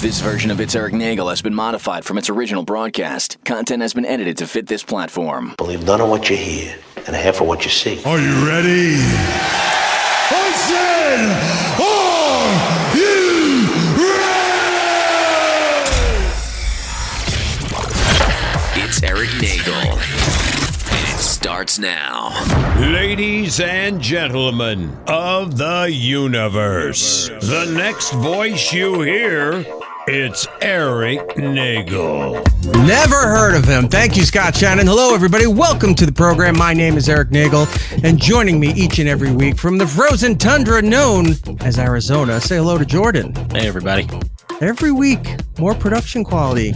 This version of It's Eric Nagel has been modified from its original broadcast. Content has been edited to fit this platform. Believe none of what you hear and half of what you see. Are you ready? I said, are you ready? It's Eric Nagel. And it starts now. Ladies and gentlemen of the universe, the next voice you hear, it's Eric Nagel. Never heard of him. Thank you, Scott Shannon. Hello, everybody. Welcome to the program. My name is Eric Nagel, and joining me each and every week from the frozen tundra known as Arizona, say hello to Jordan. Hey, everybody. Every week, more production quality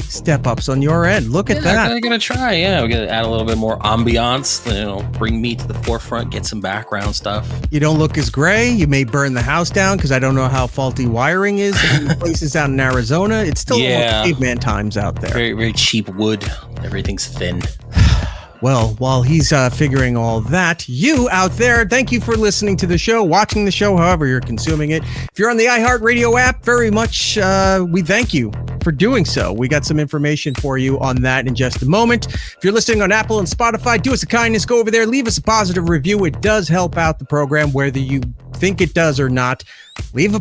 step-ups on your end. Look at that. I'm going to try. Yeah, we're going to add a little bit more ambiance, bring me to the forefront, get some background stuff. You don't look as gray. You may burn the house down because I don't know how faulty wiring is in places out in Arizona. It's still caveman times out there. Very, very cheap wood. Everything's thin. Well, while he's figuring all that, you out there, thank you for listening to the show, watching the show, however you're consuming it. If you're on the iHeartRadio app, very much we thank you for doing so. We got some information for you on that in just a moment. If you're listening on Apple and Spotify, do us a kindness, go over there, leave us a positive review. It does help out the program, whether you think it does or not. Hit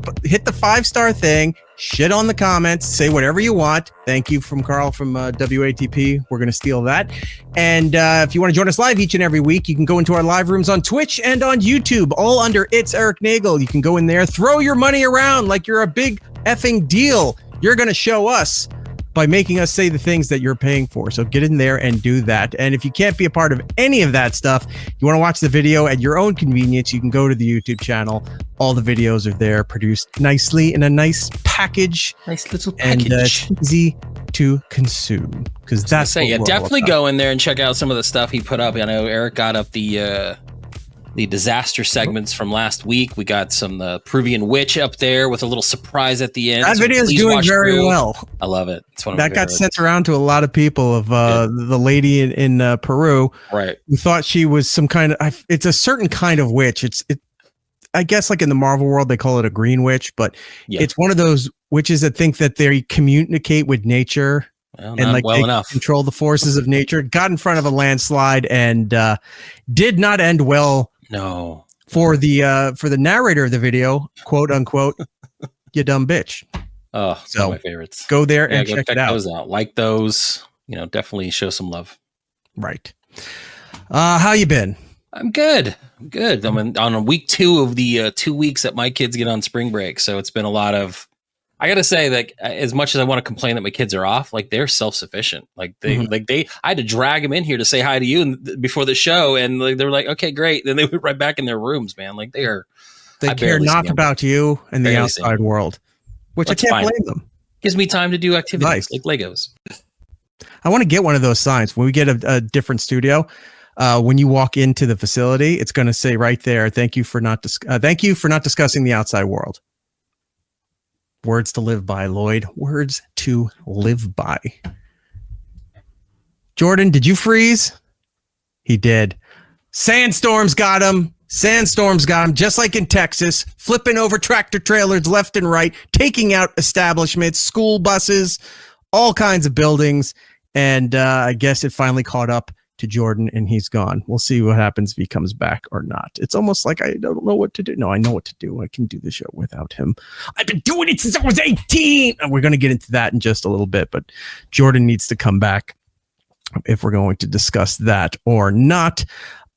the 5-star thing, shit on the comments, say whatever you want. Thank you from Carl from WATP. We're going to steal that. And if you want to join us live each and every week, you can go into our live rooms on Twitch and on YouTube, all under It's Eric Nagel. You can go in there, throw your money around like you're a big effing deal. You're going to show us by making us say the things that you're paying for. So get in there and do that. And if you can't be a part of any of that stuff, you want to watch the video at your own convenience, you can go to the YouTube channel. All the videos are there, produced nicely in a nice package. Nice little package. And it's easy to consume. Because that's definitely go in there and check out some of the stuff he put up. I know Eric got up the disaster segments from last week. We got some Peruvian witch up there with a little surprise at the end. That video is doing very well. I love it. It's one of that got sent around to a lot of people of the lady in Peru, right? Who thought she was some kind of. It's a certain kind of witch. I guess like in the Marvel world they call it a green witch, but it's one of those witches that think that they communicate with nature. Well, and control the forces of nature. Got in front of a landslide and did not end well. No. For the narrator of the video, quote unquote, you dumb bitch. Oh, so one of my favorites. Go there and check it out. Those out. Like those, definitely show some love. Right. How you been? I'm good. I'm on week 2 of the 2 weeks that my kids get on spring break. So it's been a lot of. I gotta say, like, as much as I want to complain that my kids are off, like they're self-sufficient. Like I had to drag them in here to say hi to you before the show, and like, they were like, "Okay, great." Then they went right back in their rooms, man. Like they care not about you and the outside world, which I can't blame them. Gives me time to do activities like Legos. I want to get one of those signs when we get a different studio. When you walk into the facility, it's going to say right there, "Thank you for not discussing the outside world." Words to live by, Lloyd. Words to live by. Jordan, did you freeze? He did. Sandstorms got him. Just like in Texas, flipping over tractor trailers left and right, taking out establishments, school buses, all kinds of buildings. And I guess it finally caught up to Jordan and he's gone. We'll see what happens if he comes back or not. It's almost like I don't know what to do. No, I know what to do. I can do the show without him. I've been doing it since I was 18. And we're going to get into that in just a little bit, but Jordan needs to come back if we're going to discuss that or not.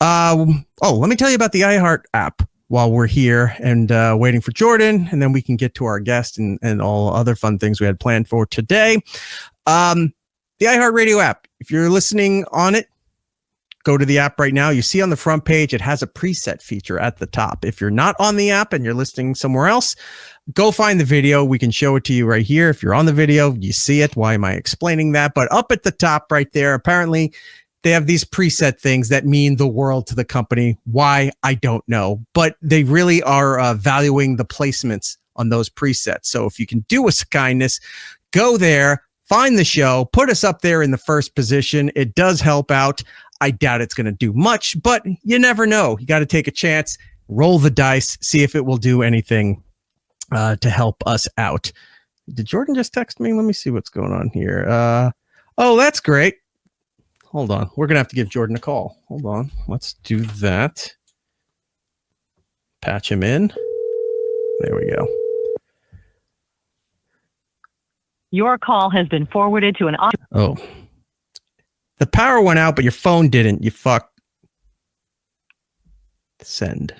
Let me tell you about the iHeart app while we're here and waiting for Jordan, and then we can get to our guest and all other fun things we had planned for today. The iHeartRadio app, if you're listening on it, go to the app right now. You see on the front page, it has a preset feature at the top. If you're not on the app and you're listening somewhere else, go find the video. We can show it to you right here. If you're on the video, you see it. Why am I explaining that? But up at the top right there, apparently they have these preset things that mean the world to the company. Why? I don't know. But they really are valuing the placements on those presets. So if you can do us a kindness, go there, find the show, put us up there in the first position. It does help out. I doubt it's going to do much, but you never know. You got to take a chance, roll the dice, see if it will do anything to help us out. Did Jordan just text me? Let me see what's going on here. Oh, that's great. Hold on. We're going to have to give Jordan a call. Hold on. Let's do that. Patch him in. There we go. Your call has been forwarded to an... Oh. The power went out, but your phone didn't. You fuck. Send.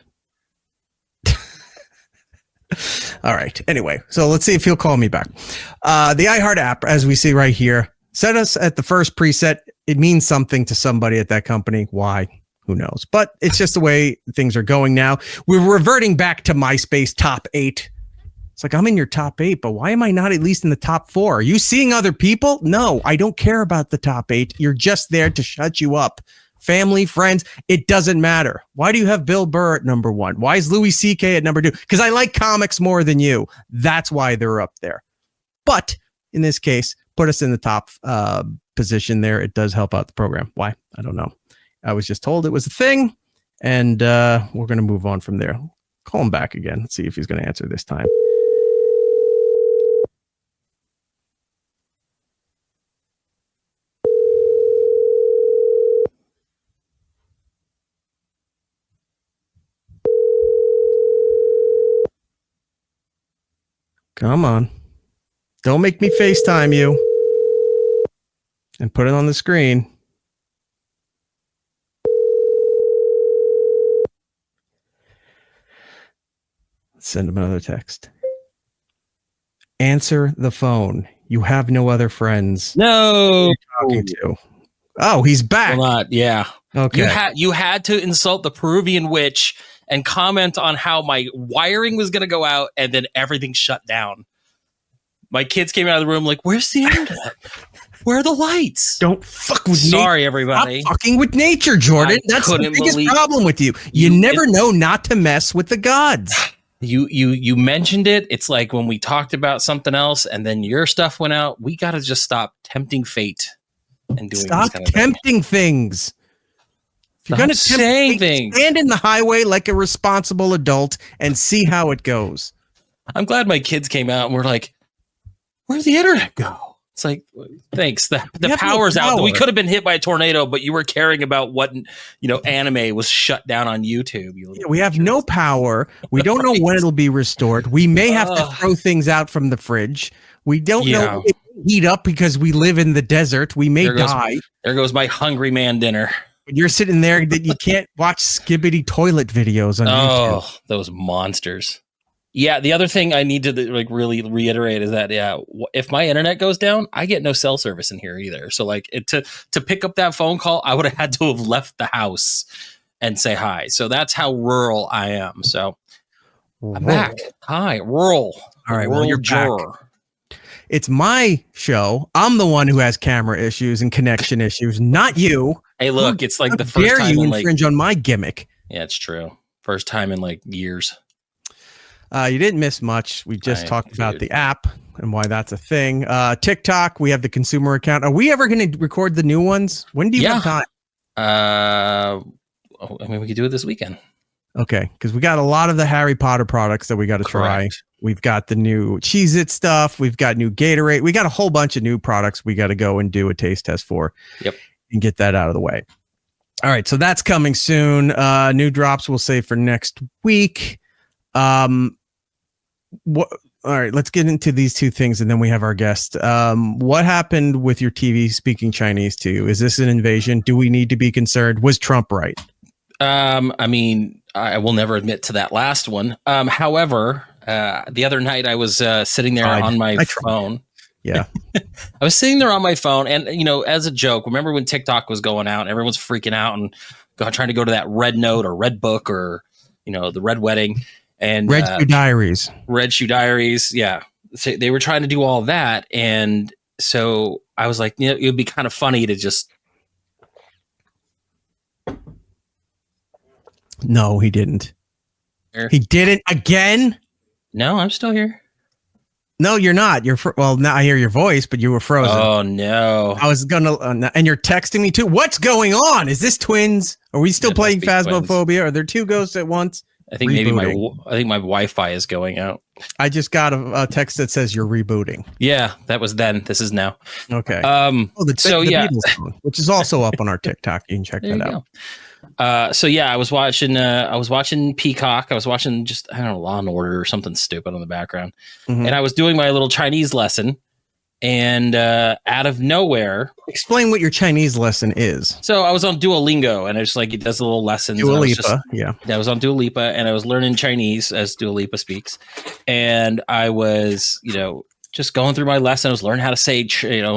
All right. Anyway, so let's see if he'll call me back. The iHeart app, as we see right here, set us at the first preset. It means something to somebody at that company. Why? Who knows? But it's just the way things are going now. We're reverting back to MySpace top 8. It's like, I'm in your top 8, but why am I not at least in the top 4? Are you seeing other people? No, I don't care about the top 8. You're just there to shut you up. Family, friends, it doesn't matter. Why do you have Bill Burr at number 1? Why is Louis C.K. at number 2? Because I like comics more than you. That's why they're up there. But in this case, put us in the top position there. It does help out the program. Why? I don't know. I was just told it was a thing, and we're going to move on from there. Call him back again. Let's see if he's going to answer this time. Come on. Don't make me FaceTime you. And put it on the screen. Send him another text. Answer the phone. You have no other friends. No. Talking to. Oh, he's back. Well, not, yeah. Okay. You had to insult the Peruvian witch and comment on how my wiring was going to go out, and then everything shut down. My kids came out of the room like, "Where's the internet? Where are the lights?" Don't fuck with nature. Sorry, everybody. Stop fucking with nature, Jordan. That's the biggest problem with you. You never know not to mess with the gods. You mentioned it. It's like when we talked about something else, and then your stuff went out. We got to just stop tempting fate and doing. Stop tempting things. If you're going to say things, stand in the highway like a responsible adult and see how it goes. I'm glad my kids came out and were like, "Where'd the internet go?" It's like, thanks. The power's out. We could have been hit by a tornado, but you were caring about what anime was shut down on YouTube. We have no power. We don't know when it'll be restored. We may have to throw things out from the fridge. We don't know if it'll heat up because we live in the desert. We may die. There goes my hungry man dinner. You're sitting there that you can't watch skibbity toilet videos on YouTube. Oh, those monsters. Yeah, the other thing I need to really reiterate is that if my internet goes down, I get no cell service in here either. So to pick up that phone call, I would have had to have left the house and say hi. So that's how rural I am. So I'm back. Hi, rural. All right, well, you're back. It's my show. I'm the one who has camera issues and connection issues, not you. Hey, look, it's like the first dare time you in infringe on my gimmick. Yeah, it's true. First time in years. You didn't miss much. We just talked about the app and why that's a thing. TikTok, we have the consumer account. Are we ever going to record the new ones? When do you have time? We could do it this weekend. Okay, because we got a lot of the Harry Potter products that we got to try. We've got the new Cheez-It stuff. We've got new Gatorade. We got a whole bunch of new products we got to go and do a taste test for. Yep. And get that out of the way. All right, so that's coming soon. New drops we'll save for next week. All right, let's get into these two things and then we have our guest. What happened with your TV speaking Chinese to you? Is this an invasion? Do we need to be concerned? Was Trump right? I will never admit to that last one. However, the other night I was sitting there on my phone. Yeah. I was sitting there on my phone and, as a joke, remember when TikTok was going out and everyone's freaking out and trying to go to that Red Note or Red Book or, the Red Wedding and Red Shoe Diaries. Red Shoe Diaries. Yeah. So they were trying to do all that. And so I was like, it would be kind of funny to just. No, he didn't. He didn't again. No, I'm still here. No, you're not. Well, now I hear your voice, but you were frozen. Oh, no. I was going to, and you're texting me too. What's going on? Is this twins? Are we still playing Phasmophobia? Are there two ghosts at once? I think maybe my Wi-Fi is going out. I just got a text that says you're rebooting. Yeah, that was then. This is now. Okay. The Beatles song, which is also up on our TikTok. You can check that out. I was watching Peacock. I was watching just, I don't know, Law and Order or something stupid on the background. Mm-hmm. And I was doing my little Chinese lesson. And out of nowhere, explain what your Chinese lesson is. So I was on Duolingo, and it's like it does little lessons. Dua Lipa, yeah. I was on Dua Lipa, and I was learning Chinese as Dua Lipa speaks. And I was, just going through my lesson. I was learning how to say,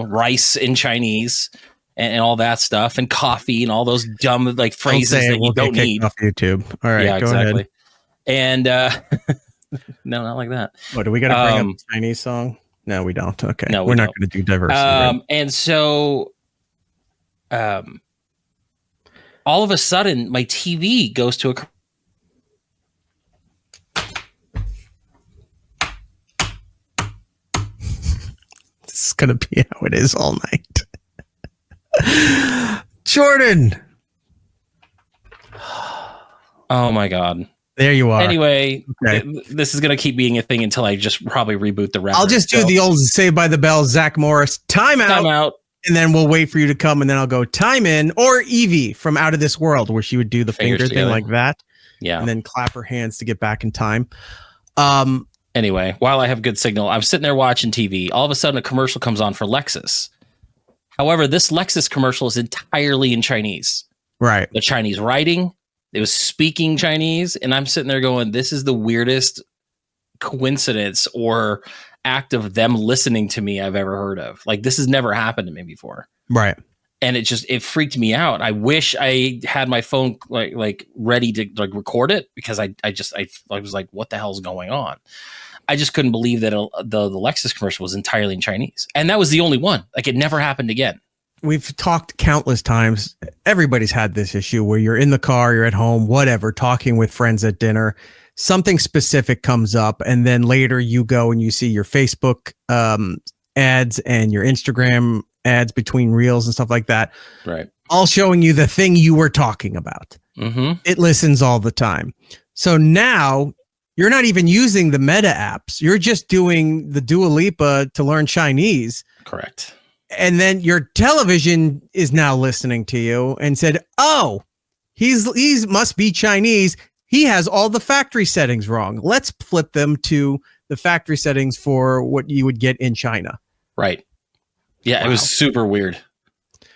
rice in Chinese and all that stuff, and coffee and all those dumb like phrases that you don't need. Off YouTube. All right, yeah, go exactly. ahead. And no, not like that. What do we got to bring up a Chinese song? No, we don't. Okay. No, we're not going to do diversity. Right? And so, all of a sudden, my TV goes to a. This is going to be how it is all night. Jordan. Oh my God. There you are. Anyway, this is going to keep being a thing until I just probably reboot the router. I'll just do the old Saved by the Bell, Zach Morris, time out. And then we'll wait for you to come, and then I'll go time in, or Evie from Out of This World, where she would do the finger thing like that. Yeah. And then clap her hands to get back in time. Anyway, while I have good signal, I'm sitting there watching TV. All of a sudden, a commercial comes on for Lexus. However, this Lexus commercial is entirely in Chinese. Right. The Chinese writing. It was speaking Chinese, and I'm sitting there going, this is the weirdest coincidence or act of them listening to me I've ever heard of. Like, this has never happened to me before. Right. And it freaked me out. I wish I had my phone like ready to like record it, because I was like, what the hell's going on? I just couldn't believe that the Lexus commercial was entirely in Chinese. And that was the only one. Like, it never happened again. We've talked countless times. Everybody's had this issue where you're in the car, you're at home, whatever, talking with friends at dinner. Something specific comes up, and then later you go and you see your Facebook ads and your Instagram ads between reels and stuff like that. Right. All showing you the thing you were talking about. Mm-hmm. It listens all the time. So now you're not even using the Meta apps. You're just doing the Dua Lipa to learn Chinese. Correct. And then your television is now listening to you and said, "Oh, he's must be Chinese. He has all the factory settings wrong. Let's flip them to the factory settings for what you would get in China." Right. Yeah, wow. It was super weird.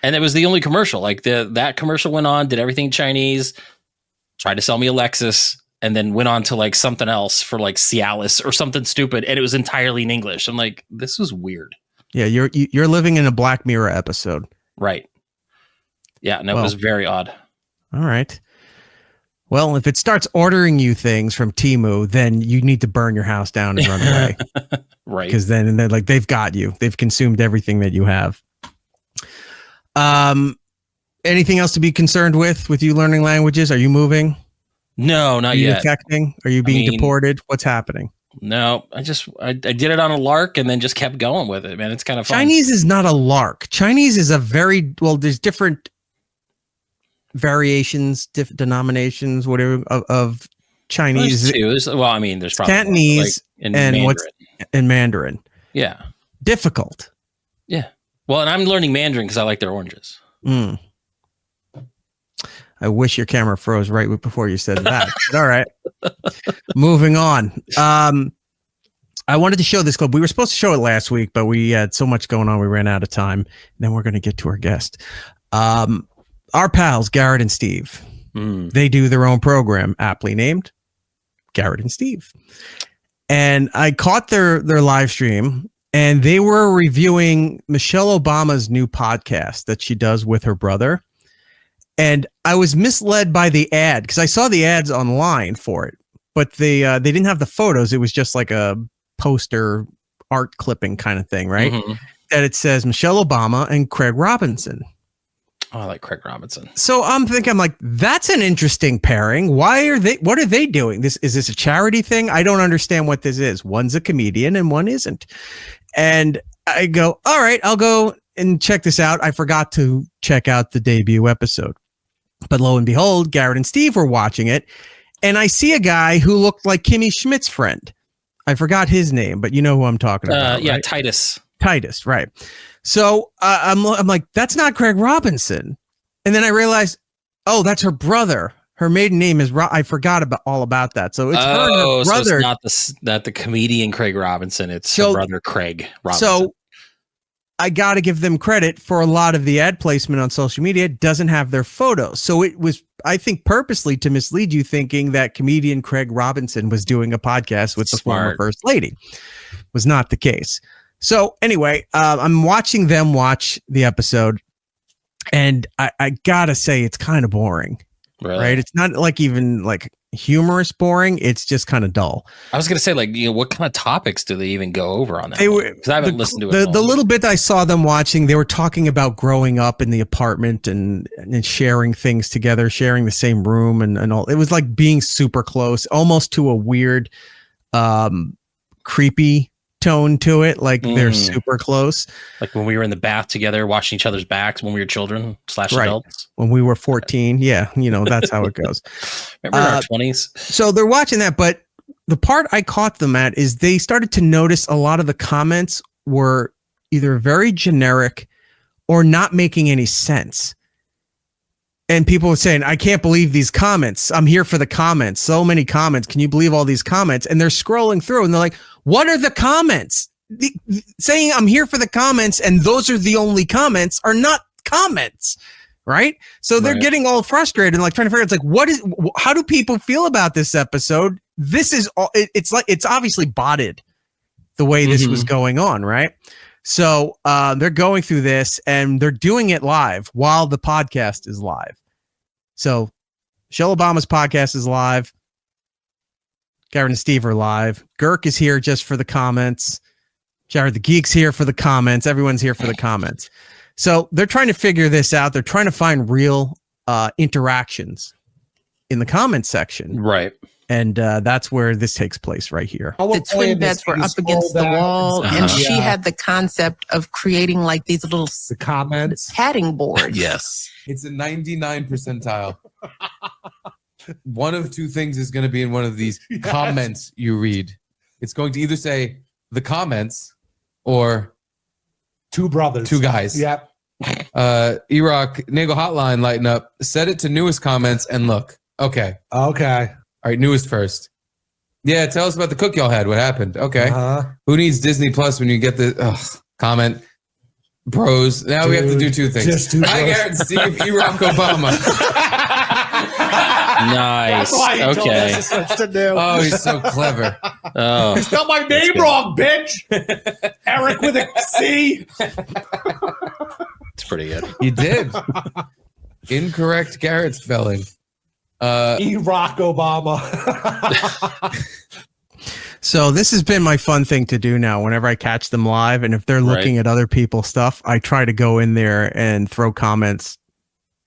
And it was the only commercial. Like that commercial went on, did everything Chinese, tried to sell me a Lexus, and then went on to like something else for like Cialis or something stupid, and it was entirely in English. I'm like, this was weird. Yeah, you're living in a Black Mirror episode. Right. Yeah, no, it was very odd. All right. Well, if it starts ordering you things from Temu, then you need to burn your house down and run away. Right. Because then they're like, they've got you. They've consumed everything that you have. Anything else to be concerned with you learning languages? Are you moving? No, not yet. Are you defecting? Are you being deported? What's happening? No, I did it on a lark and then just kept going with it, man. It's kind of fun. Chinese is not a lark. Chinese is there's different variations, denominations, whatever of Chinese. There's probably Cantonese and Mandarin. In Mandarin. Yeah. Difficult. Yeah. Well, and I'm learning Mandarin because I like their oranges. Mm. I wish your camera froze right before you said that. All right. Moving on. I wanted to show this clip. We were supposed to show it last week, but we had so much going on, we ran out of time. And then we're going to get to our guest. Our pals, Garrett and Steve. They do their own program, aptly named Garrett and Steve. And I caught their live stream, and they were reviewing Michelle Obama's new podcast that she does with her brother. And I was misled by the ad because I saw the ads online for it, but they didn't have the photos. It was just like a poster art clipping kind of thing, right? Mm-hmm. That it says Michelle Obama and Craig Robinson. Oh, I like Craig Robinson. So I'm like, that's an interesting pairing. What are they doing? Is this a charity thing? I don't understand what this is. One's a comedian and one isn't. And I go, all right, I'll go and check this out. I forgot to check out the debut episode. But lo and behold, Garrett and Steve were watching it, and I see a guy who looked like Kimmy Schmidt's friend. I forgot his name, but you know who I'm talking about. Yeah, right? Titus, right. So I'm like, that's not Craig Robinson. And then I realized, oh, that's her brother. Her maiden name is I forgot all about that. So it's her and her brother. So it's not the comedian Craig Robinson. It's her brother Craig Robinson. So I got to give them credit for a lot of the ad placement on social media. It doesn't have their photos. So it was, I think, purposely to mislead you, thinking that comedian Craig Robinson was doing a podcast with the former First Lady. Was not the case. So anyway, I'm watching them watch the episode, and I got to say, it's kind of boring. Really? Right? It's not like even like humorous boring. It's just kind of dull. I was going to say, like, what kind of topics do they even go over on that? Because I haven't listened to it. The little bit I saw them watching, they were talking about growing up in the apartment and sharing things together, sharing the same room and all. It was like being super close, almost to a weird, creepy tone to it. Like they're super close. Like when we were in the bath together, washing each other's backs when we were children / adults. When we were 14. Yeah. That's how it goes. Remember in our 20s? So they're watching that, but the part I caught them at is they started to notice a lot of the comments were either very generic or not making any sense. And people were saying, I can't believe these comments. I'm here for the comments. So many comments. Can you believe all these comments? And they're scrolling through and they're like, what are the comments? Saying I'm here for the comments and those are the only comments are not comments. Right. So they're getting all frustrated and like trying to figure out, it's like, how do people feel about this episode? This is all, it's like, it's obviously botted the way this was going on. Right. So they're going through this and they're doing it live while the podcast is live. So Michelle Obama's podcast is live. Garrett and Steve are live. Girk is here just for the comments. Jared the Geek's here for the comments. Everyone's here for the comments. So they're trying to figure this out. They're trying to find real interactions in the comment section. Right. And that's where this takes place right here. The twin beds were up against the wall, and she had the concept of creating like these little comments padding boards. Yes. It's a 99 percentile. One of two things is going to be in one of these comments you read. It's going to either say the comments or two brothers, two guys. Yep. Iraq Nagel hotline lighten up. Set it to newest comments and look. Okay. All right. Newest first. Yeah. Tell us about the cook y'all had. What happened? Okay. Who needs Disney Plus when you get the comment? Bros. Now we have to do two things. Just two I bros. guarantee Iraq Obama. Nice. That's why he told Okay. us what to do. Oh, he's so clever. Oh, You spelled my name wrong, bitch. Eric with a C. it's pretty good. You did. Incorrect Garrett spelling. Iraq Obama. So this has been my fun thing to do now whenever I catch them live. And if they're looking at other people's stuff, I try to go in there and throw comments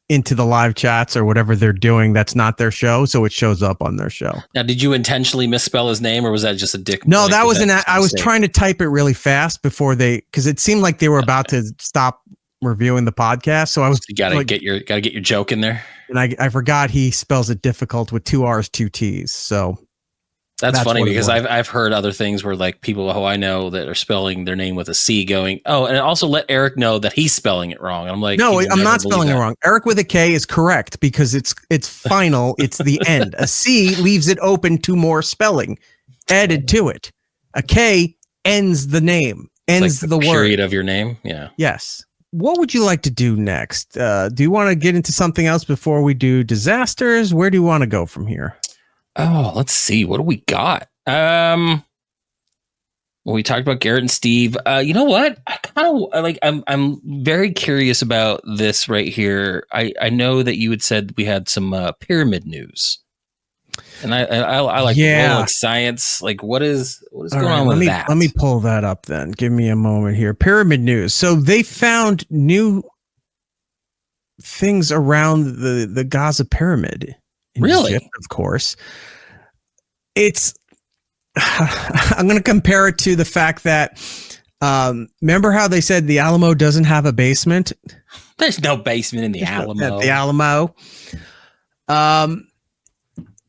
into the live chats or whatever they're doing. That's not their show. So it shows up on their show. Now, did you intentionally misspell his name or was that just a dick? No, like, that was I was mistake? trying to type it really fast before because it seemed like they were about to stop reviewing the podcast. So I was You gotta like, get your joke in there. and I forgot he spells it difficult with 2 R's, 2 T's. So That's funny what it because was. I've heard other things where like people who I know that are spelling their name with a C going, oh, and also let Eric know that he's spelling it wrong. And I'm like, no, he will I'm never not believe spelling it that. wrong. Eric with a K is correct because it's final. It's the end. A C leaves it open to more spelling added to it. A K ends the name, ends Like the period word. of your name. Yeah. Yes. What would you like to do next? Do you want to get into something else before we do disasters? Where do you want to go from here? Oh, let's see. What do we got? Well, we talked about Garrett and Steve. You know what? I kind of like. I'm very curious about this right here. I know that you had said we had some pyramid news, and I like like science. Like, what is going on with that? Let me pull that up then. Give me a moment here. Pyramid news. So they found new things around the Gaza pyramid. In Really? Egypt, of course. It's. I'm going to compare it to the fact that remember how they said the Alamo doesn't have a basement? There's no basement in the Alamo. At the Alamo.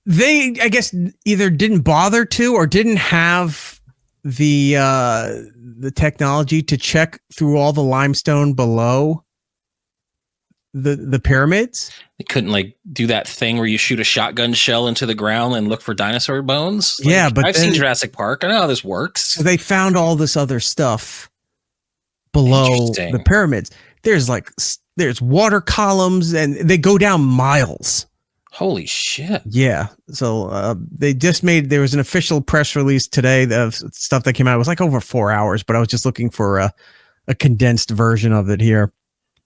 They, I guess, either didn't bother to or didn't have the technology to check through all the limestone below the pyramids. They couldn't like do that thing where you shoot a shotgun shell into the ground and look for dinosaur bones. Like, Yeah, but I've seen Jurassic Park. I know how this works. So they found all this other stuff below the pyramids. There's water columns, and they go down miles. Holy shit. Yeah. So they just there was an official press release today of stuff that came out. It was like over 4 hours, but I was just looking for a condensed version of it here.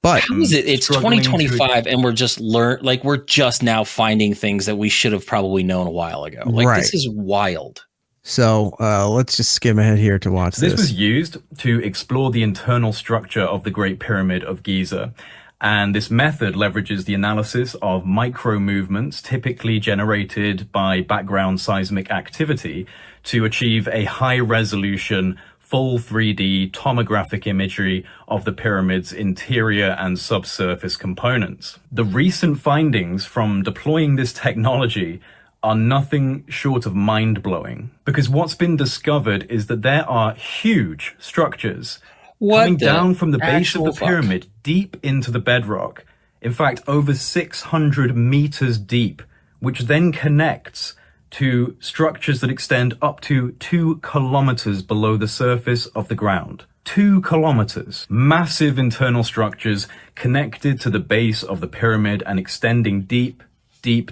But how is it? It's 2025 and we're just now finding things that we should have probably known a while ago. Like this is wild. So let's just skim ahead here to watch this. This was used to explore the internal structure of the Great Pyramid of Giza. And this method leverages the analysis of micro movements typically generated by background seismic activity to achieve a high resolution, full 3D tomographic imagery of the pyramid's interior and subsurface components. The recent findings from deploying this technology are nothing short of mind-blowing, because what's been discovered is that there are huge structures coming down from the base of the pyramid deep into the bedrock. In fact, over 600 meters deep, which then connects to structures that extend up to 2 kilometers below the surface of the ground. 2 kilometers. Massive internal structures connected to the base of the pyramid and extending deep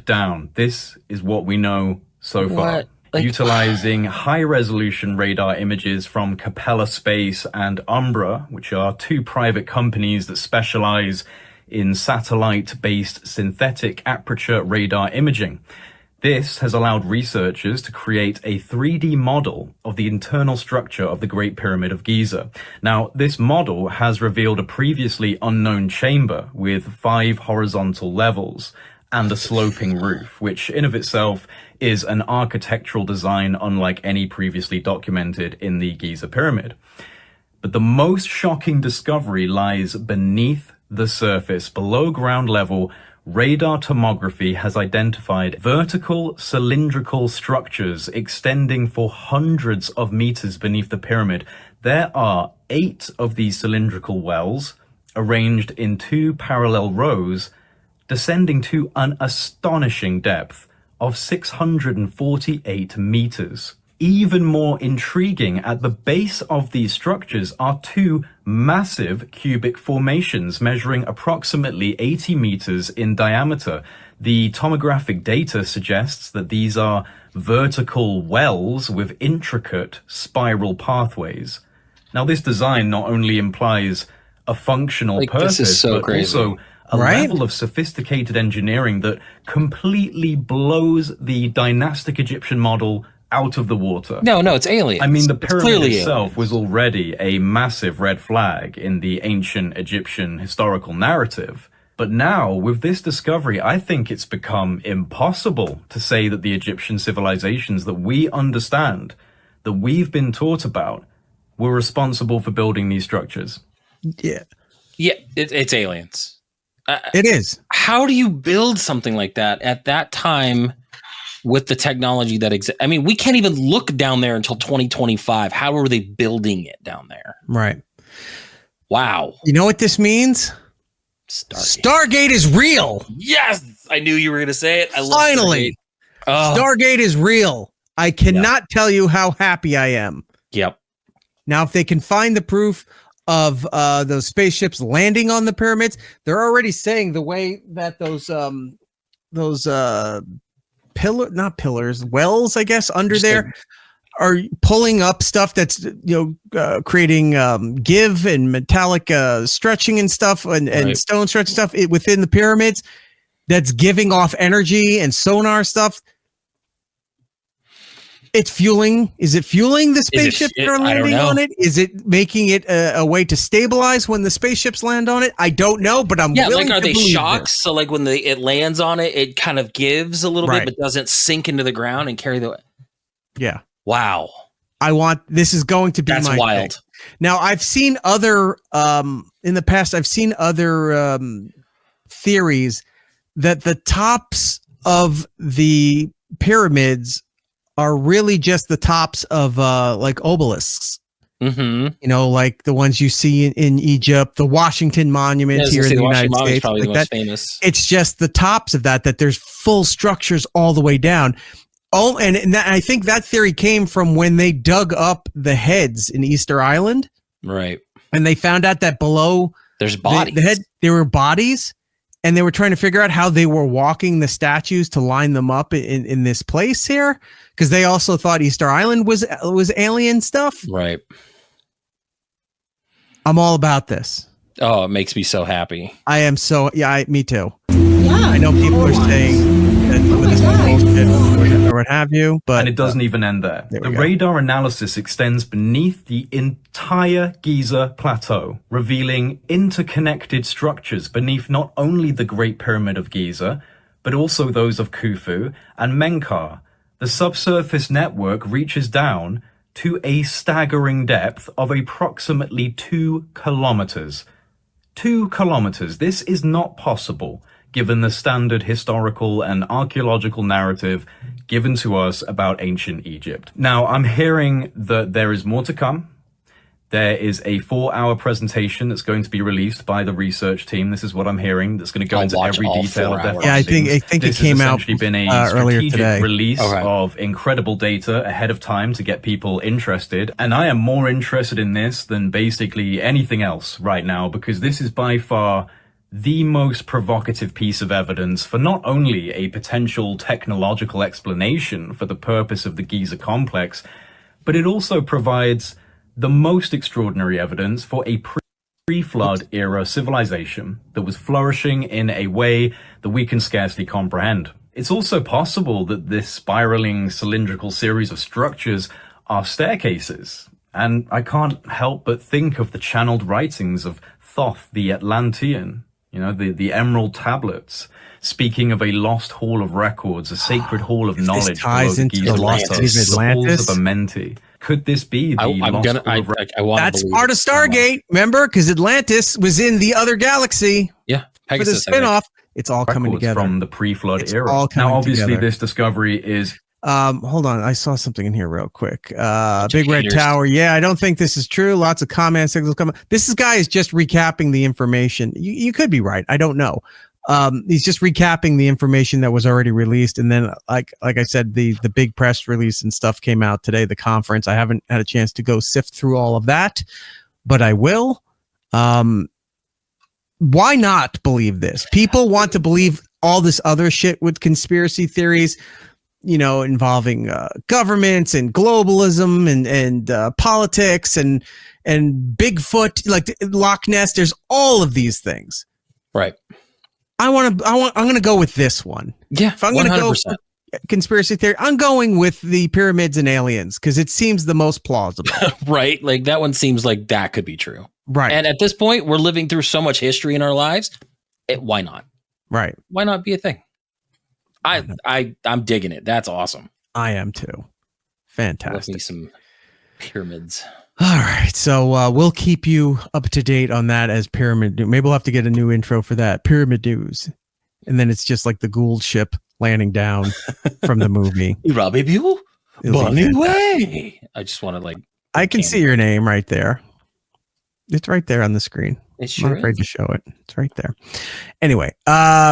down. This is what we know so far. Utilizing high-resolution radar images from Capella Space and Umbra, which are 2 private companies that specialize in satellite-based synthetic aperture radar imaging. This has allowed researchers to create a 3D model of the internal structure of the Great Pyramid of Giza. Now, this model has revealed a previously unknown chamber with 5 horizontal levels and a sloping roof, which in of itself is an architectural design unlike any previously documented in the Giza Pyramid. But the most shocking discovery lies beneath the surface. Below ground level, radar tomography has identified vertical cylindrical structures extending for hundreds of meters beneath the pyramid. There are 8 of these cylindrical wells arranged in 2 parallel rows, descending to an astonishing depth of 648 meters. Even more intriguing, at the base of these structures are 2 massive cubic formations measuring approximately 80 meters in diameter. The tomographic data suggests that these are vertical wells with intricate spiral pathways. Now, this design not only implies a functional purpose, but also a level of sophisticated engineering that completely blows the dynastic Egyptian model out of the water. No, it's aliens. I mean, the pyramid itself was already a massive red flag in the ancient Egyptian historical narrative. But now, with this discovery, I think it's become impossible to say that the Egyptian civilizations that we understand, that we've been taught about, were responsible for building these structures. Yeah. Yeah, it's aliens. It is. How do you build something like that at that time with the technology that exists? I mean, we can't even look down there until 2025. How are they building it down there? Right. Wow. You know what this means? Stargate is real. Yes, I knew you were going to say it. I love Finally. Stargate is real. I cannot tell you how happy I am. Yep. Now, if they can find the proof of those spaceships landing on the pyramids, they're already saying the way that those wells, I guess, under there are pulling up stuff that's creating give and metallic stretching and stuff and stone stretch stuff within the pyramids that's giving off energy and sonar stuff. It's fueling. Is it fueling the spaceships that are landing on it? Is it making it a way to stabilize when the spaceships land on it? I don't know, but I'm willing to are they believe shocks? this. So like when it lands on it, it kind of gives a little bit, but doesn't sink into the ground and carry the. Yeah. Wow. This is going to be That's wild. Thing. Now I've seen other in the past. I've seen other theories that the tops of the pyramids are really just the tops of like obelisks. Mm-hmm. You know, like the ones you see in Egypt, the Washington Monument here in the United States. Probably like the most famous. It's just the tops of that there's full structures all the way down. Oh, and I think that theory came from when they dug up the heads in Easter Island. Right. And they found out that below there's bodies. The head, there were bodies, and they were trying to figure out how they were walking the statues to line them up in this place here, because they also thought Easter Island was alien stuff. Right. I'm all about this. Oh, it makes me so happy. I am so me too. Yeah, I know people are saying that some of this is bullshit or what have you, but and it doesn't even end there. The radar analysis extends beneath the entire Giza plateau, revealing interconnected structures beneath not only the Great Pyramid of Giza, but also those of Khufu and Menkaure. The subsurface network reaches down to a staggering depth of approximately 2 kilometers. 2 kilometers. This is not possible, given the standard historical and archaeological narrative given to us about ancient Egypt. Now, I'm hearing that there is more to come. There is a 4-hour presentation that's going to be released by the research team. This is what I'm hearing. That's going to go into every detail of their findings. Yeah, I think it came out essentially been a earlier strategic today. release of incredible data ahead of time to get people interested. And I am more interested in this than basically anything else right now, because this is by far the most provocative piece of evidence for not only a potential technological explanation for the purpose of the Giza complex, but it also provides the most extraordinary evidence for a pre-flood era civilization that was flourishing in a way that we can scarcely comprehend. It's also possible that this spiraling cylindrical series of structures are staircases, and I can't help but think of the channeled writings of Thoth the Atlantean, you know, the Emerald Tablets, speaking of a lost hall of records, a sacred hall of knowledge. This ties into the lost city of Atlantis. The halls of Amenti. Could this be the lost hall of records? That's part of Stargate, remember? Because Atlantis was in the other galaxy. Yeah, Pegasus, for the spinoff. It's all coming together from the pre-flood it's era. All now, obviously, together. this discovery is. Hold on, I saw something in here real quick. Big Red Tower. Yeah, I don't think this is true. Lots of comment signals coming. This guy is just recapping the information. You could be right. I don't know. He's just recapping the information that was already released, and then like I said, the big press release and stuff came out today. The conference. I haven't had a chance to go sift through all of that, but I will. Why not believe this? People want to believe all this other shit with conspiracy theories, you know, involving governments and globalism and politics and Bigfoot, like Loch Ness. There's all of these things, right? I'm going to go with this one. Yeah, if I'm going to go conspiracy theory, I'm going with the pyramids and aliens because it seems the most plausible. Right, like that one seems like that could be true. Right, and at this point, we're living through so much history in our lives. Why not? Right, why not be a thing? I'm digging it. That's awesome. I am too. Fantastic. Love me some pyramids. All right, so we'll keep you up to date on that as Pyramid News. Maybe we'll have to get a new intro for that, Pyramid News, and then it's just like the Gould ship landing down from the movie. Robbie Buell, Bonnie Way. I just want to like. I can see your name right there. It's right there on the screen. It sure I'm not afraid is. to show it. It's right there. Anyway,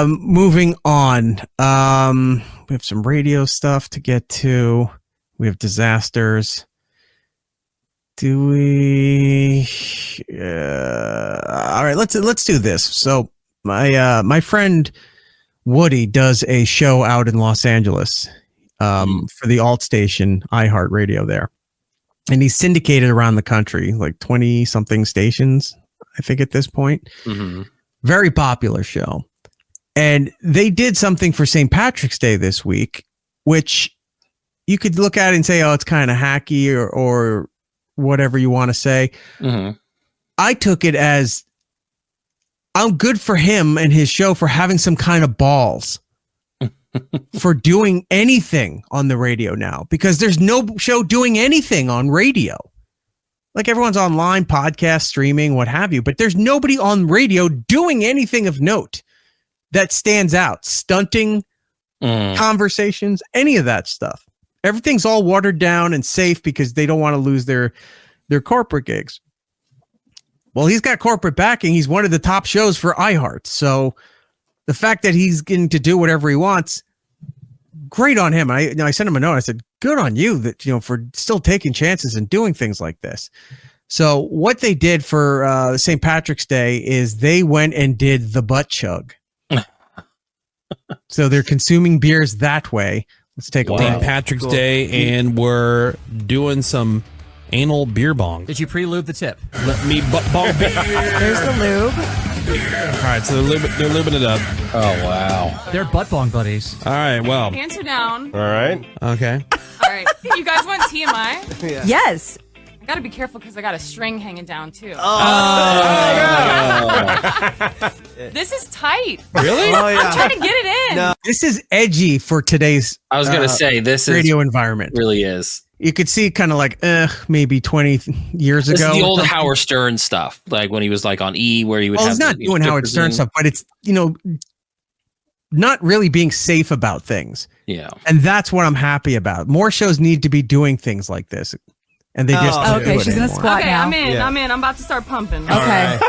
moving on. We have some radio stuff to get to. We have disasters. Do we? All right, let's do this. So my friend Woody does a show out in Los Angeles for the alt station iHeartRadio there, and he's syndicated around the country, like 20 something stations, I think at this point. Mm-hmm. Very popular show, and they did something for St. Patrick's Day this week, which you could look at and say, oh, it's kind of hacky or whatever you want to say. Mm-hmm. I took it as I'm good for him and his show for having some kind of balls for doing anything on the radio now, because there's no show doing anything on radio. Like everyone's online, podcast, streaming, what have you, but there's nobody on radio doing anything of note that stands out, stunting conversations, any of that stuff. Everything's all watered down and safe because they don't want to lose their corporate gigs. Well, he's got corporate backing. He's one of the top shows for iHeart. So the fact that he's getting to do whatever he wants, great on him. I sent him a note. I said, good on you that, for still taking chances and doing things like this. So what they did for St. Patrick's Day is they went and did the butt chug. So they're consuming beers that way. Let's take a look. St. Patrick's Day, and we're doing some anal beer bong. Did you pre-lube the tip? Let me bong beer. There's the lube. All right, so they're lubing it up. Oh, wow. They're butt bong buddies. All right, well. Hands are down. All right. Okay. All right. You guys want TMI? Yeah. Yes. I gotta be careful because I got a string hanging down too. This is tight. Really? I'm trying to get it in. No. This is edgy for today's I was going to say, this radio is, environment. Really is. You could see kind of like, maybe 20 years This ago. is the old Howard Stern stuff, like when he was like on E, where he would. Well, have he's not doing Howard Stern stuff, but it's not really being safe about things. Yeah, and that's what I'm happy about. More shows need to be doing things like this, and they just don't do it she's gonna anymore. squat Okay, now. I'm in. Yeah. I'm about to start pumping. Okay.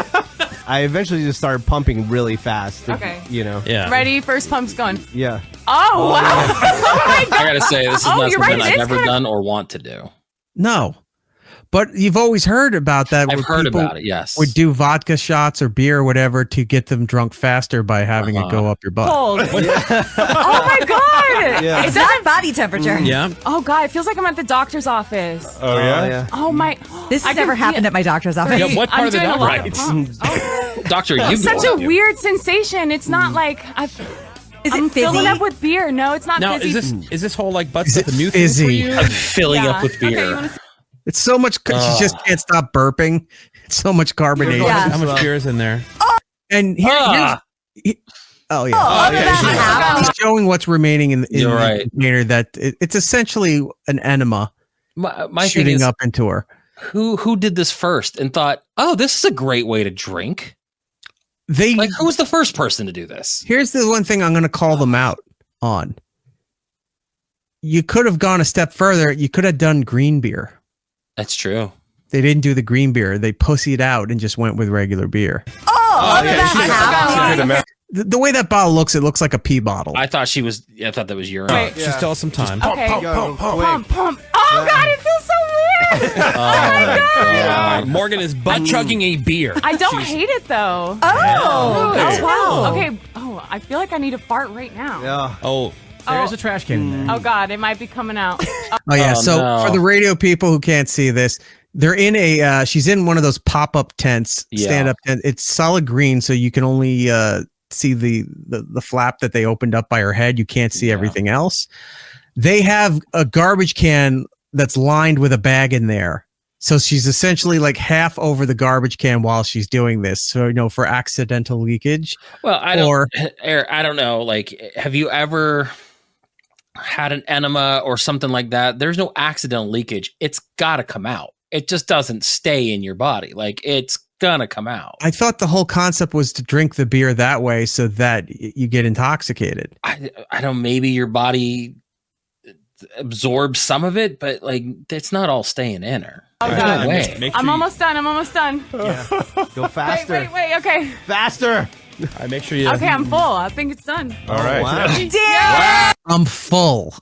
I eventually just started pumping really fast. Okay. Yeah. Ready? First pump's going. Yeah. Oh, wow. Oh my God. I gotta say, this is Oh, not you're something right, I've it's ever kinda- done or want to do. No, but you've always heard about that. I've where heard people about it. Yes. would do vodka shots or beer or whatever to get them drunk faster by having it go up your butt. Cold. Oh my God. Yeah. It's not body temperature. Yeah. Oh God, it feels like I'm at the doctor's office. Oh yeah. Oh my. This I has can never feel- happened at my doctor's office. Yeah, what part I'm of the doing a doctor? lot of Right. pumps. Oh. Doctor, you It's such go. a weird sensation. It's not like I'm it filling fizzy? up with beer. No, it's not Now, fizzy. is this whole like butt Is stuff it a new thing fizzy? for you? I'm filling Yeah. up with Okay, beer. you wanna see- It's so much. She just can't stop burping. It's so much carbonation. Yeah. How much beer is in there? And here's oh yeah. Oh, that's half. He's showing what's remaining in You're the right. container. That it's essentially an enema My thing shooting is, up into her. who did this first and thought, oh, this is a great way to drink? They Like, who was the first person to do this? Here's the one thing I'm going to call them out on. You could have gone a step further. You could have done green beer. That's true. They didn't do the green beer. They pussied out and just went with regular beer. Oh, that's half. The way that bottle looks, it looks like a pee bottle. I thought that was urine. Wait. Just tell us some time. Okay. Go, Pump. Oh God, it feels so weird. Oh my God. Morgan is butt chugging a beer. I don't hate it though. Oh, Okay. good to know. Okay. Oh, I feel like I need to fart right now. Yeah. Oh, There is a trash can in there. Oh God, it might be coming out. Oh yeah. Oh, So no. for the radio people who can't see this, they're in a. She's in one of those pop-up tents, Yeah. stand-up tent. It's solid green, so you can only see the flap that they opened up by her head. You can't see everything else. They have a garbage can that's lined with a bag in there. So she's essentially like half over the garbage can while she's doing this. So, for accidental leakage. Well, I don't know. Like, have you ever had an enema or something like that? There's no accidental leakage. It's got to come out. It just doesn't stay in your body. Like, it's gonna come out. I thought the whole concept was to drink the beer that way so that you get intoxicated. I don't. Maybe your body absorbs some of it, but like it's not all staying in her. Oh There's God. no way. I'm almost done. Yeah. Go faster. Wait. Okay. Faster. I make sure you. Okay, I'm full. I think it's done. All right. Wow. Yeah. I'm full.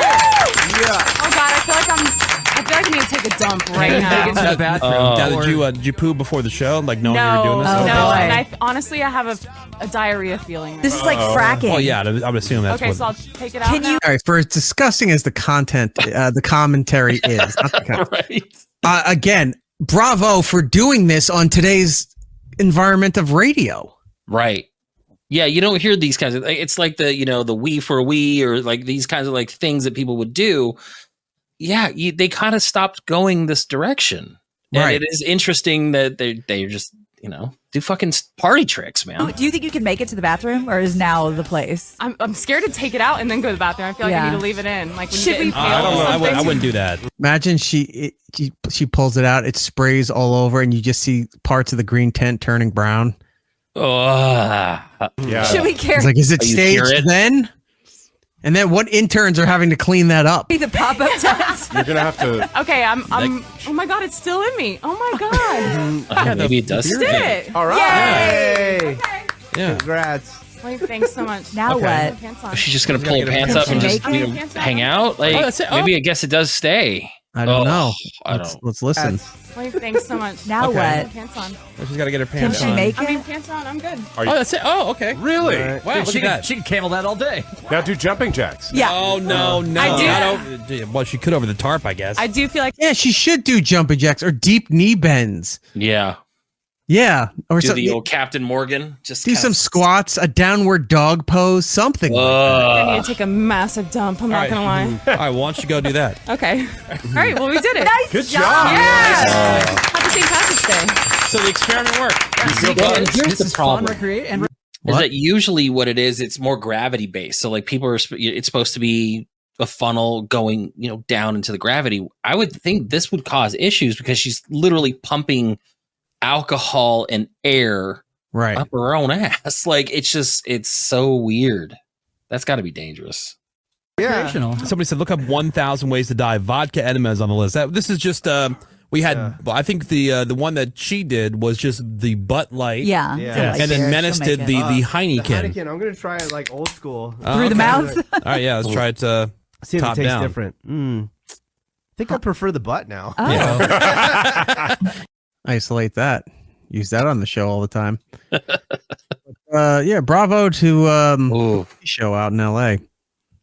Oh God, I feel like I need to take a dump right now. Into the bathroom. Now, did you poo before the show? Like knowing you were doing this? No, boy. and honestly, I have a diarrhea feeling. This is like fracking. Oh yeah, I would assume that's Okay, what. so I'll take it out now. All right, for as disgusting as the content, the commentary is, not the content. Right. Again, bravo for doing this on today's environment of radio. Right. Yeah, you don't hear these kinds of. It's like the we for we or like these kinds of like things that people would do. Yeah, they kind of stopped going this direction. And Right. it is interesting that they just do fucking party tricks, man. Do you think you can make it to the bathroom, or is now the place? I'm scared to take it out and then go to the bathroom. I feel like I need to leave it in. Like when Should you get we- impaled I don't or know. something. I wouldn't do that. Imagine she pulls it out, it sprays all over, and you just see parts of the green tent turning brown. Yeah. Should we care? It's like, is it Oh, you hear staged it? then? And then what interns are having to clean that up? The pop-up test. You're gonna have to. Okay, I'm. Oh my god, it's still in me. Oh my god. Maybe it does. Did it? All right. Yay! Hey, Yeah. congrats. Wait, thanks so much. Now Okay. what? Pants on. She's just gonna pull her pants up and just hang out. Like Oh, that's it. Oh. maybe I guess it does stay. I don't know. I Let's, don't. let's listen. Wait, thanks so much. Now Okay. what? Pants on. She's got to get her Can pants she on. make I it? mean, pants on. I'm good. Oh, that's it. Oh, okay. Really? Wow, look she at can, that. she can camel that all day. Now do jumping jacks. Yeah. Oh, no. I do. Not over, well, she could over the tarp, I guess. I do feel like Yeah, she should do jumping jacks or deep knee bends. Yeah. Yeah, or Do something. the old Captain Morgan. Just Do kinda some squats, a downward dog pose, something. I need to take a massive dump. I'm not gonna lie. All right, well, why don't you go do that? Okay. All right. Well, we did it. Nice Good job. job. Yeah. Happy St. Patrick's Day. So the experiment worked. Well, This here's the is fun, problem. recreate, and Is that usually what it is? It's more gravity based. So like people are, it's supposed to be a funnel going, down into the gravity. I would think this would cause issues because she's literally pumping alcohol and air Right. up her own ass. Like it's so weird. That's got to be dangerous. recreational. Somebody said, look up 1,000 ways to die. Vodka enema is on the list. This is just, we had, I think the one that she did was just the Butt Light. Yeah. Yeah. And then Menace did the Heineken. Heineken. I'm gonna try it like old school. Through the mouth? All right, yeah, let's try it See if it top tastes down. different. I think I prefer the butt now. Oh. Isolate that. Use that on the show all the time. Yeah, bravo to the show out in LA.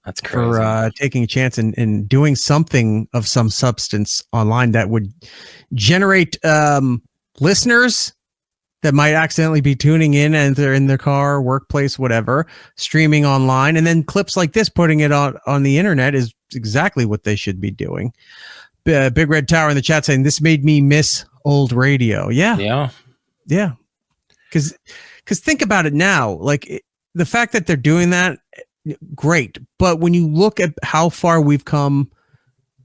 That's crazy. For taking a chance and doing something of some substance online that would generate listeners that might accidentally be tuning in and they're in their car, workplace, whatever, streaming online. And then clips like this, putting it on the internet is exactly what they should be doing. Big Red Tower in the chat saying, this made me miss old radio. Yeah. Yeah. Yeah. Because think about it now, like the fact that they're doing that, great. But when you look at how far we've come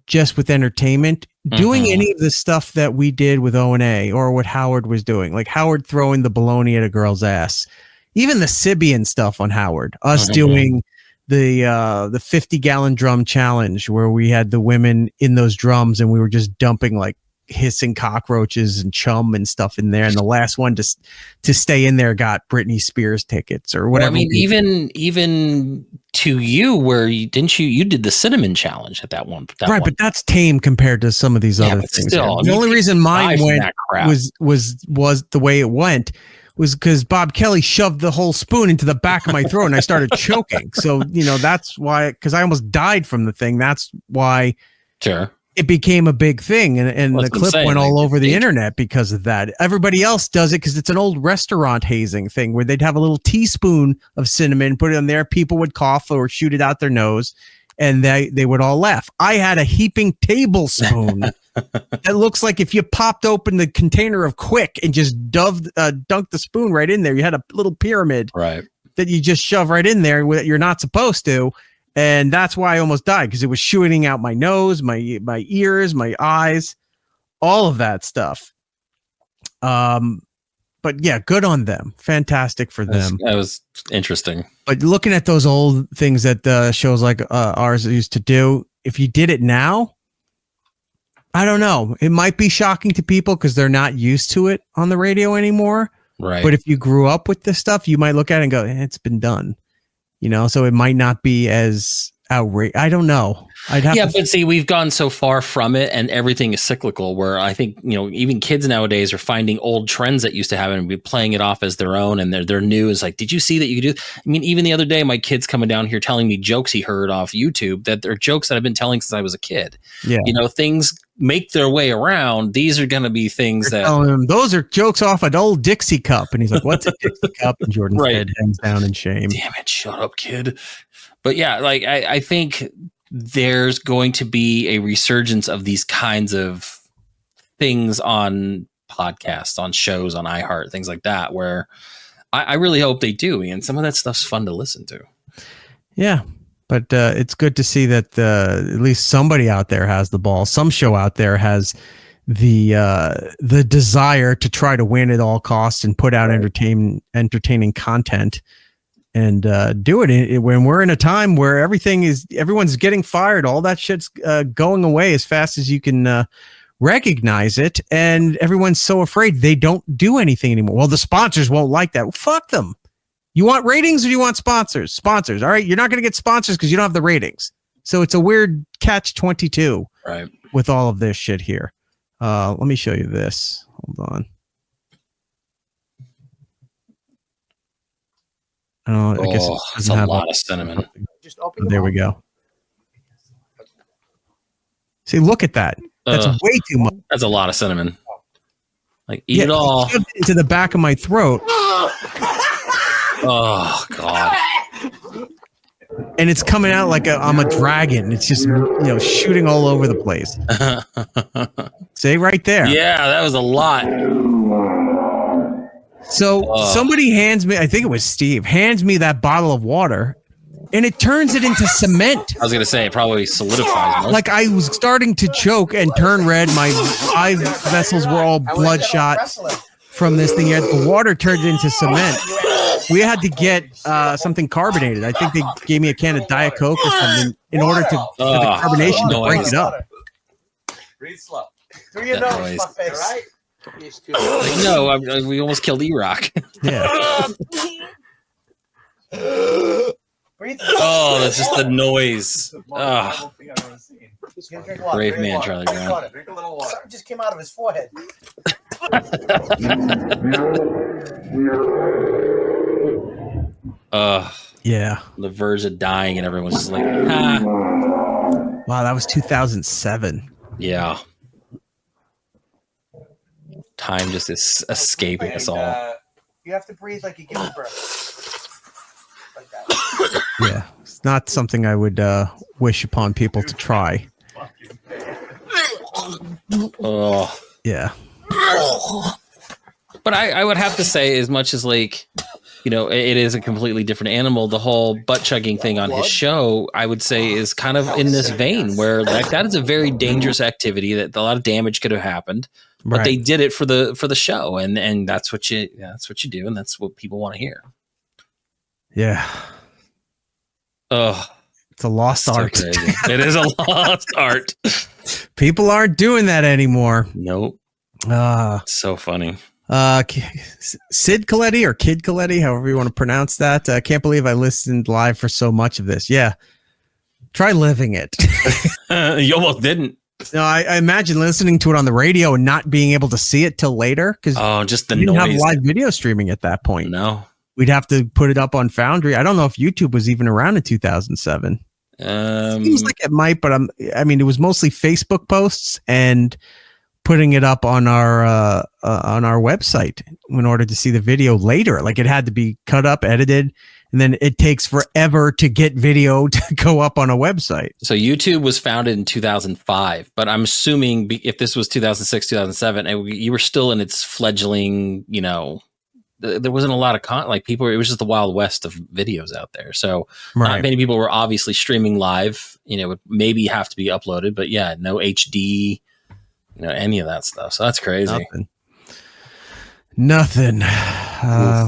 just with entertainment, doing any of the stuff that we did with O&A or what Howard was doing, like Howard throwing the baloney at a girl's ass, even the Sibian stuff on Howard, us doing the 50-gallon drum challenge where we had the women in those drums and we were just dumping like hissing cockroaches and chum and stuff in there, and the last one to stay in there got Britney Spears tickets or whatever. Well, I mean, even to you, where you did the cinnamon challenge at that one, right? But that's tame compared to some of these other but things. still, the only reason mine went that crap. was the way it went was because Bob Kelly shoved the whole spoon into the back of my throat and I started choking. So that's why, because I almost died from the thing. That's why. Sure. It became a big thing, and Well, the clip went all over the internet because of that. Everybody else does it because it's an old restaurant hazing thing where they'd have a little teaspoon of cinnamon, put it in there, people would cough or shoot it out their nose, and they would all laugh. I had a heaping tablespoon that looks like if you popped open the container of Quick and just dunked the spoon right in there. You had a little pyramid right that you just shove right in there that you're not supposed to. And that's why I almost died, because it was shooting out my nose, my ears, my eyes, all of that stuff. But yeah, good on them. Fantastic for them. That was interesting. But looking at those old things that shows like ours used to do, if you did it now, I don't know. It might be shocking to people because they're not used to it on the radio anymore. Right. But if you grew up with this stuff, you might look at it and go, it's been done. So it might not be as outrageous. I don't know. But see, we've gone so far from it, and everything is cyclical. Where I think even kids nowadays are finding old trends that used to happen and be playing it off as their own, and they're new. Is like, did you see that you could do? I mean, even the other day, my kid's coming down here telling me jokes he heard off YouTube that they're jokes that I've been telling since I was a kid. Yeah, things make their way around. These are going to be things that those are jokes off an old Dixie cup, and he's like, "What's a Dixie cup?" And Jordan's head hangs down in shame. Damn it! Shut up, kid. But yeah, like I think there's going to be a resurgence of these kinds of things on podcasts, on shows, on iHeart, things like that, where I really hope they do. And some of that stuff's fun to listen to. Yeah. But it's good to see that at least somebody out there has the ball. Some show out there has the desire to try to win at all costs and put out entertaining content and do it when we're in a time where everyone's getting fired. All that shit's going away as fast as you can recognize it, and everyone's so afraid they don't do anything anymore. Well, the sponsors won't like that. Well, fuck them. You want ratings or do you want sponsors? Sponsors. All right, you're not going to get sponsors because you don't have the ratings. So it's a weird catch-22 right with all of this shit here. Let me show you this. Hold on. I guess it's a lot of cinnamon. There we go. See, look at that. That's way too much. That's a lot of cinnamon. Like, eat it all. Into the back of my throat. Oh, God. And it's coming out like I'm a dragon. It's just, shooting all over the place. See, right there. Yeah, that was a lot. So somebody hands me, I think it was Steve, hands me that bottle of water, and it turns it into cement. I was going to say, it probably solidifies. Like I was starting to choke and turn red. My eye vessels were all bloodshot from this thing. The water turned it into cement. We had to get something carbonated. I think they gave me a can of Diet Coke or something in order for the carbonation to break it up. Breathe slow. Through your nose, my face. Right? No, we almost killed E-Rock. Yeah. Oh, that's just the noise. Oh. Brave man, Charlie Brown. Drink a little water. Something just came out of his forehead. Yeah. The verge of dying, and everyone's just like, ha. Wow, that was 2007. Yeah. Time just is escaping us all. You have to breathe like you give birth. Like that. Yeah. It's not something I would wish upon people to try. Oh. Yeah. But I would have to say, as much as like, it is a completely different animal, the whole butt chugging thing on his show, I would say is kind of in this vein where like that is a very dangerous activity that a lot of damage could have happened. But they did it for the show, and that's what you do, and that's what people want to hear. Yeah. Oh, it's a lost art. It is a lost art. People aren't doing that anymore. Nope. So funny. Sid Coletti or Kid Coletti, however you want to pronounce that. I can't believe I listened live for so much of this. Yeah. Try living it. You almost didn't. No, I imagine listening to it on the radio and not being able to see it till later because just the we didn't noise. have live video streaming at that point. No, we'd have to put it up on Foundry. I don't know if YouTube was even around in 2007. Seems like it might, but it was mostly Facebook posts and putting it up on our website in order to see the video later. Like it had to be cut up, edited. And then it takes forever to get video to go up on a website. So YouTube was founded in 2005, but I'm assuming if this was 2006, 2007, you were still in its fledgling, there wasn't a lot of it was just the Wild West of videos out there. So not many people were obviously streaming live, it would maybe have to be uploaded, but yeah, no HD, any of that stuff. So that's crazy. Nothing.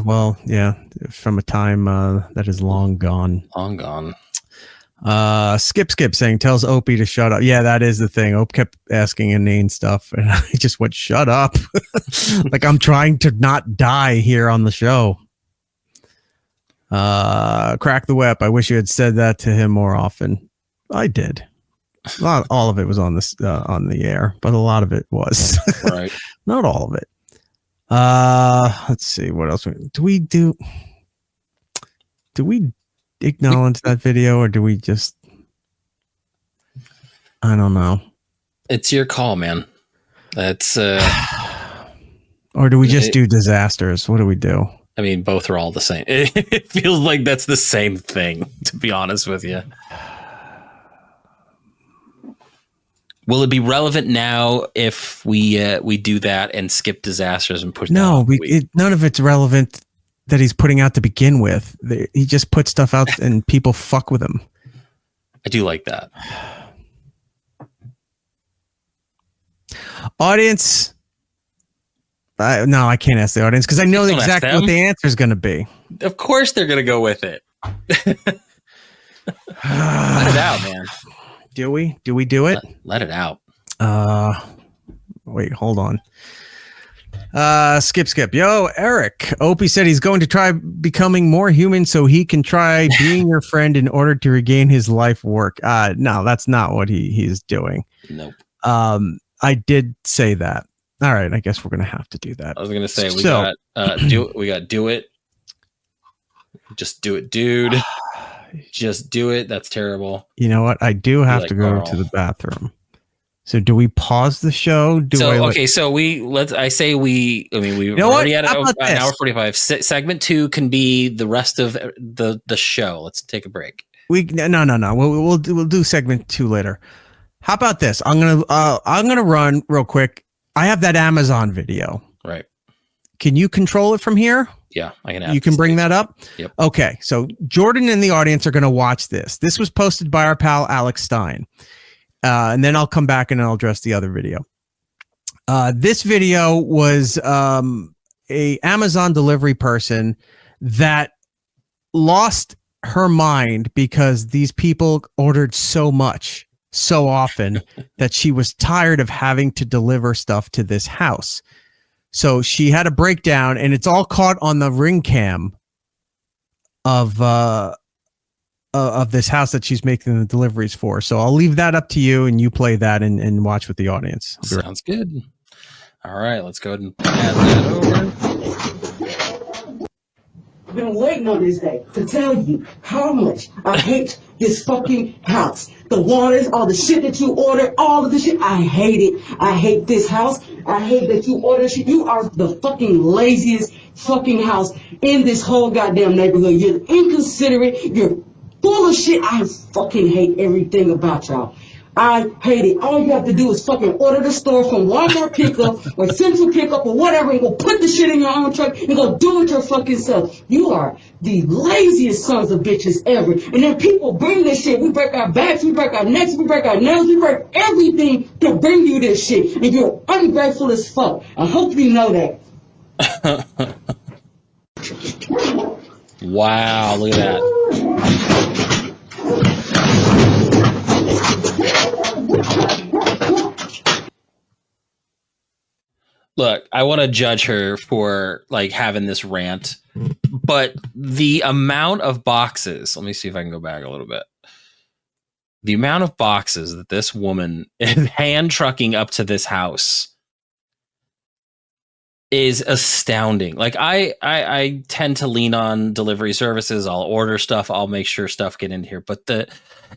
Well, yeah, from a time that is long gone. Long gone. Skip saying tells Opie to shut up. Yeah, that is the thing. Opie kept asking inane stuff, and I just went, shut up. Like I'm trying to not die here on the show. Crack the whip. I wish you had said that to him more often. I did. Not all of it was on the air, but a lot of it was. Right. Not all of it. Let's see what else do we acknowledge that video, or do we just, I don't know. It's your call, man. That's or do we just do disasters? What do we do? I mean, both are all the same. It feels like that's the same thing, to be honest with you. Will it be relevant now if we do that and skip disasters and push? No, none of it's relevant that he's putting out to begin with. He just puts stuff out and people fuck with him. I do like that. Audience. No, I can't ask the audience because I know Don't ask exactly them. what the answer is going to be. Of course they're gonna go with it. Let it out, man. Do we? Do we do it? Let it out. Wait, hold on. Skip. Yo, Eric. Opie said he's going to try becoming more human so he can try being your friend in order to regain his life work. No, that's not what he's doing. Nope. I did say that. All right, I guess we're gonna have to do that. I was gonna say we got do it. Just do it, dude. Just do it. That's terrible. You know what? I do have like to go Carl. to the bathroom. So do we pause the show? So we we know what? already had How about an hour this? 45. Segment 2 can be the rest of the show. Let's take a break. No. We'll do segment 2 later. How about this? I'm gonna run real quick. I have that Amazon video. Right. Can you control it from here? Yeah, I can. You can bring that up? Yep. Okay, so Jordan and the audience are going to watch this. This was posted by our pal Alex Stein. And then I'll come back and I'll address the other video. This video was a Amazon delivery person that lost her mind because these people ordered so much, so often, that she was tired of having to deliver stuff to this house. So she had a breakdown, and it's all caught on the ring cam of this house that she's making the deliveries for. So I'll leave that up to you, and you play that and watch with the audience. Sounds good. All right, let's go ahead and add that over. I've been waiting on this day to tell you how much I hate this fucking house. The waters, all the shit that you order, all of the shit. I hate it. I hate this house. I hate that you order shit. You are the fucking laziest fucking house in this whole goddamn neighborhood. You're inconsiderate. You're full of shit. I fucking hate everything about y'all. I hate it. All you have to do is fucking order the store from Walmart pickup or Central pickup or whatever and go put the shit in your own truck and go do it your fucking self. You are the laziest sons of bitches ever. And then people bring this shit. We break our backs, we break our necks, we break our nails, we break everything to bring you this shit. And you're ungrateful as fuck. I hope you know that. Wow, look at that. Look, I want to judge her for like having this rant, but the amount of boxes, let me see if I can go back a little bit. The amount of boxes that this woman is hand trucking up to this house is astounding. Like I tend to lean on delivery services. I'll order stuff. I'll make sure stuff get in here. But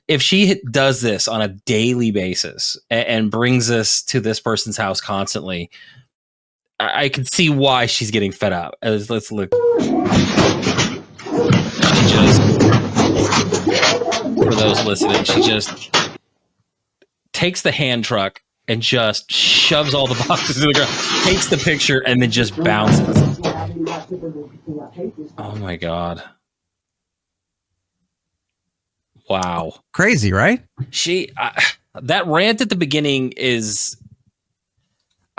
if she does this on a daily basis and brings this to this person's house constantly, I can see why she's getting fed up. Let's look. She just, for those listening, she just takes the hand truck and just shoves all the boxes in the ground, takes the picture, and then just bounces. Oh my God. Wow. Crazy, right? That rant at the beginning is...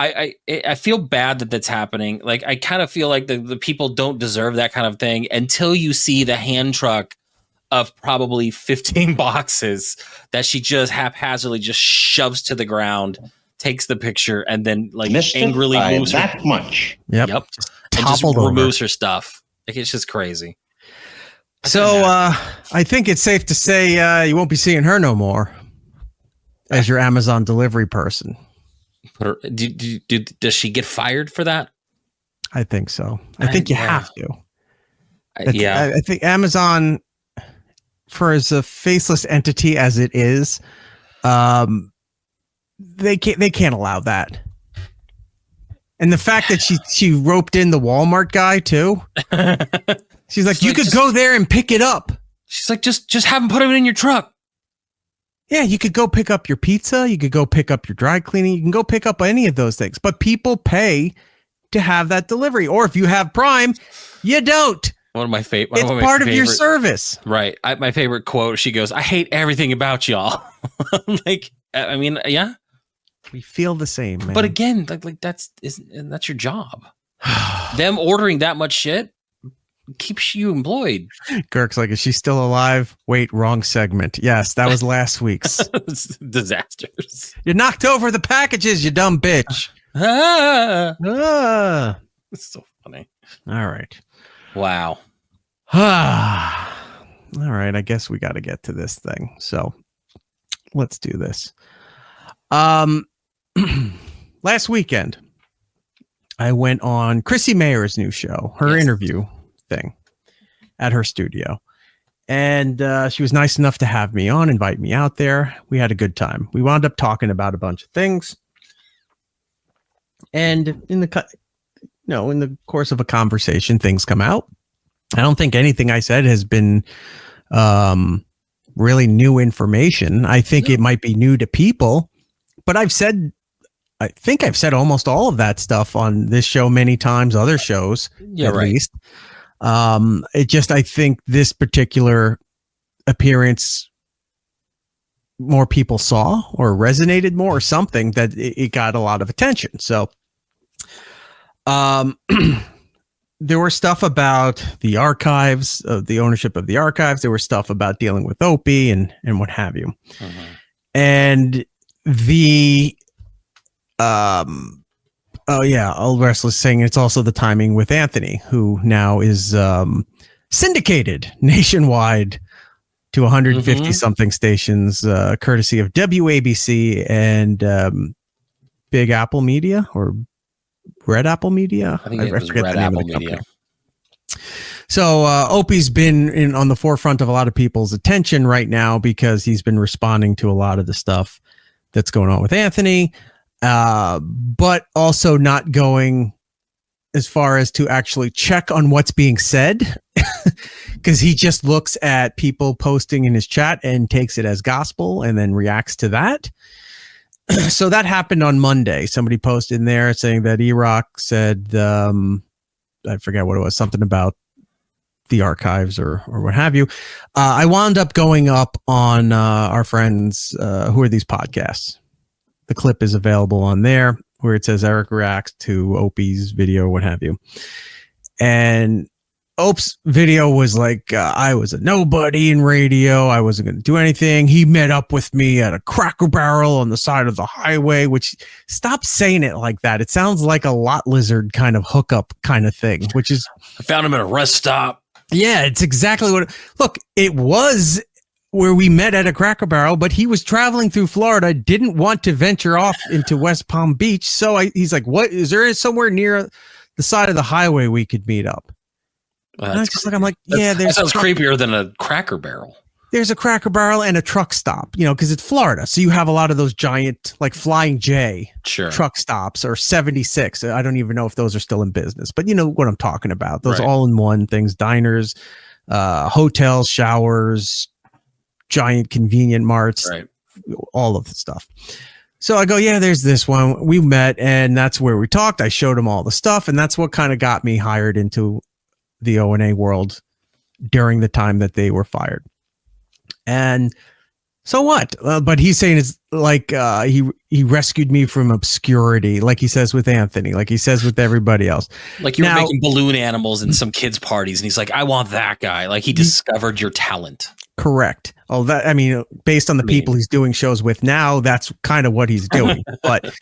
I feel bad that that's happening. Like, I kind of feel like the people don't deserve that kind of thing until you see the hand truck of probably 15 boxes that she just haphazardly just shoves to the ground, takes the picture, and then like angrily moves that much. Yep. And just Toppled over. removes her stuff. Like, it's just crazy. So I think it's safe to say you won't be seeing her no more as your Amazon delivery person. Does she get fired for that? I think so. I think you have to. Yeah. I think Amazon, for as a faceless entity as it is, they can't allow that. And the fact that she roped in the Walmart guy too. She's like, you could go there and pick it up. She's like, just have him put it in your truck. Yeah, you could go pick up your pizza. You could go pick up your dry cleaning. You can go pick up any of those things. But people pay to have that delivery. Or if you have Prime, you don't. One of my favorite. It's part of your service. Right. My favorite quote, she goes, I hate everything about y'all. Like, I mean, yeah. We feel the same, man. But again, that's your job. Them ordering that much shit keeps you employed. Kirk's like, is she still alive? Wait, wrong segment. Yes, that was last week's. Disasters. You knocked over the packages, you dumb bitch. It's so funny. All right. Wow. All right, I guess we got to get to this thing. So let's do this. Last weekend, I went on Chrissy Mayer's new show, her interview thing at her studio. And she was nice enough to have me on, invite me out there. We had a good time. We wound up talking about a bunch of things. And in the course of a conversation, things come out. I don't think anything I said has been really new information. I think it might be new to people, but I think I've said almost all of that stuff on this show many times, other shows at least. I think this particular appearance, more people saw or resonated more or something that it got a lot of attention. So, there were stuff about the archives, the ownership of the archives. There was stuff about dealing with Opie and what have you. And the, Old Restless saying it's also the timing with Anthony, who now is syndicated nationwide to 150 something stations, courtesy of WABC and Big Apple Media or Red Apple Media. I think it was Red Apple Media. So Opie's been on the forefront of a lot of people's attention right now because he's been responding to a lot of the stuff that's going on with Anthony, but also not going as far as to actually check on what's being said because he just looks at people posting in his chat and takes it as gospel and then reacts to that. So that happened on Monday. Somebody posted in there saying that E-Rock said, I forget what it was, something about the archives or what have you. I wound up going up on our friends, Who Are These Podcasts? The clip is available on there where it says Eric reacts to Opie's video, what have you. And Ope's video was like, I was a nobody in radio. I wasn't going to do anything. He met up with me at a Cracker Barrel on the side of the highway, which stop saying it like that. It sounds like a lot lizard kind of hookup kind of thing, which is. I found him at a rest stop. Yeah, it's exactly what. Look, it was where we met at a Cracker Barrel, but he was traveling through Florida, didn't want to venture off into West Palm Beach. So he's like, what is there somewhere near the side of the highway we could meet up? That sounds creepier than a Cracker Barrel. There's a Cracker Barrel and a truck stop, because it's Florida. So you have a lot of those giant, like Flying J truck stops or 76. I don't even know if those are still in business, but you know what I'm talking about. Those all-in-one things, diners, hotels, showers, giant convenient marts, all of the stuff. So I go, yeah, there's this one. We met and that's where we talked. I showed him all the stuff. And that's what kind of got me hired into the O&A world during the time that they were fired. And so what? But he's saying it's like he rescued me from obscurity, like he says with Anthony, like he says with everybody else. Like you were making balloon animals in some kids' parties, and he's like, I want that guy. Like he discovered your talent. Correct. Oh, that I mean, based on the people he's doing shows with now, that's kind of what he's doing. But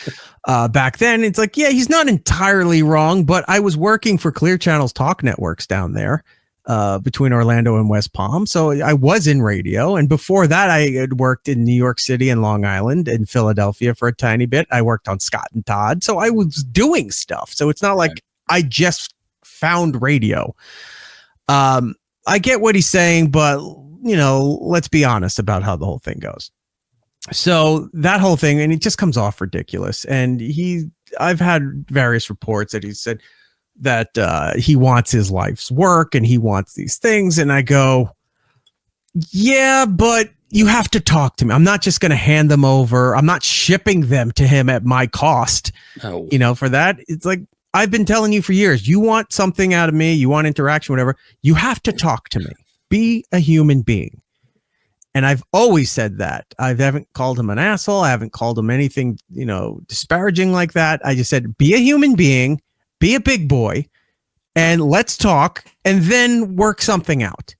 back then, it's like, yeah, he's not entirely wrong. But I was working for Clear Channel's talk networks down there between Orlando and West Palm. So I was in radio. And before that, I had worked in New York City and Long Island and Philadelphia for a tiny bit. I worked on Scott and Todd. So I was doing stuff. So it's not like I just found radio. I get what he's saying, but let's be honest about how the whole thing goes. So that whole thing, and it just comes off ridiculous. And I've had various reports that he said that he wants his life's work and he wants these things. And I go, yeah, but you have to talk to me. I'm not just going to hand them over. I'm not shipping them to him at my cost. For that. It's like, I've been telling you for years, you want something out of me, you want interaction, whatever, you have to talk to me. Be a human being. And I've always said that. I haven't called him an asshole. I haven't called him anything, disparaging like that. I just said, be a human being, be a big boy, and let's talk and then work something out.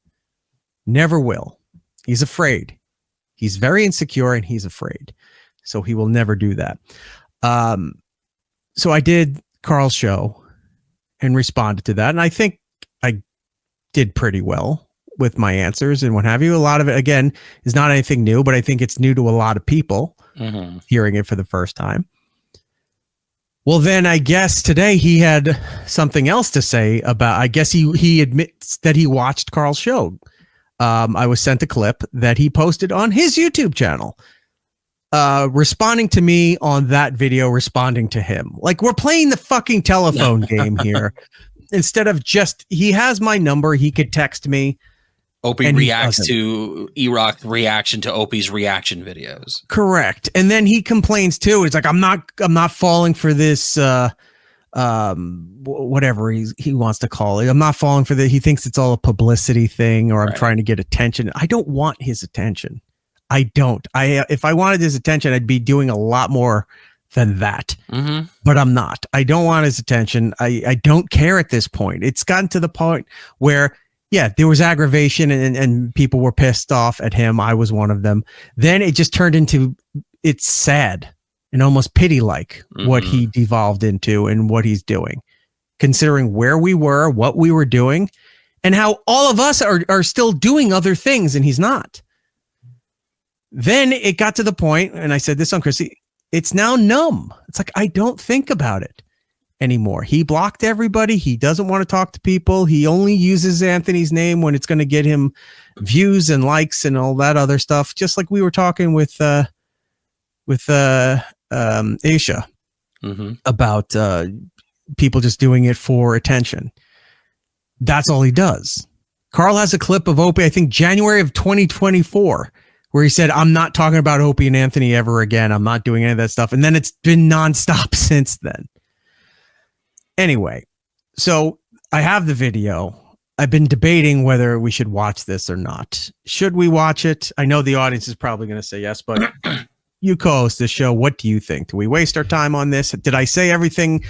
Never will. He's afraid. He's very insecure and he's afraid. So he will never do that. So I did Carl's show and responded to that. And I think I did pretty well with my answers and what have you. A lot of it, again, is not anything new, but I think it's new to a lot of people hearing it for the first time. Well, then I guess today he had something else to say about, I guess he admits that he watched Carl's show. I was sent a clip that he posted on his YouTube channel, responding to me on that video, responding to him. Like, we're playing the fucking telephone game here. Instead of just, he has my number, he could text me. Opie reacts to E-Rock's reaction to Opie's reaction videos. Correct. And then he complains too. It's like, I'm not falling for this, whatever he wants to call it. I'm not falling for that. He thinks it's all a publicity thing, or I'm trying to get attention. I don't want his attention. I don't. If I wanted his attention, I'd be doing a lot more than that. But I'm not. I don't want his attention. I don't care at this point. It's gotten to the point where, yeah, there was aggravation and people were pissed off at him. I was one of them. Then it just turned into, it's sad and almost pity-like what he devolved into and what he's doing, considering where we were, what we were doing, and how all of us are still doing other things and he's not. Then it got to the point, and I said this on Chrissy, it's now numb. It's like, I don't think about it anymore. He blocked everybody. He doesn't want to talk to people. He only uses Anthony's name when it's going to get him views and likes and all that other stuff. Just like we were talking with Aisha about people just doing it for attention. That's all he does. Carl has a clip of Opie, I think January of 2024, where he said, I'm not talking about Opie and Anthony ever again. I'm not doing any of that stuff. And then it's been nonstop since then. Anyway, so I have the video. I've been debating whether we should watch this or not. Should we watch it? I know the audience is probably going to say yes, but you co-host this show. What do you think? Do we waste our time on this? Did I say everything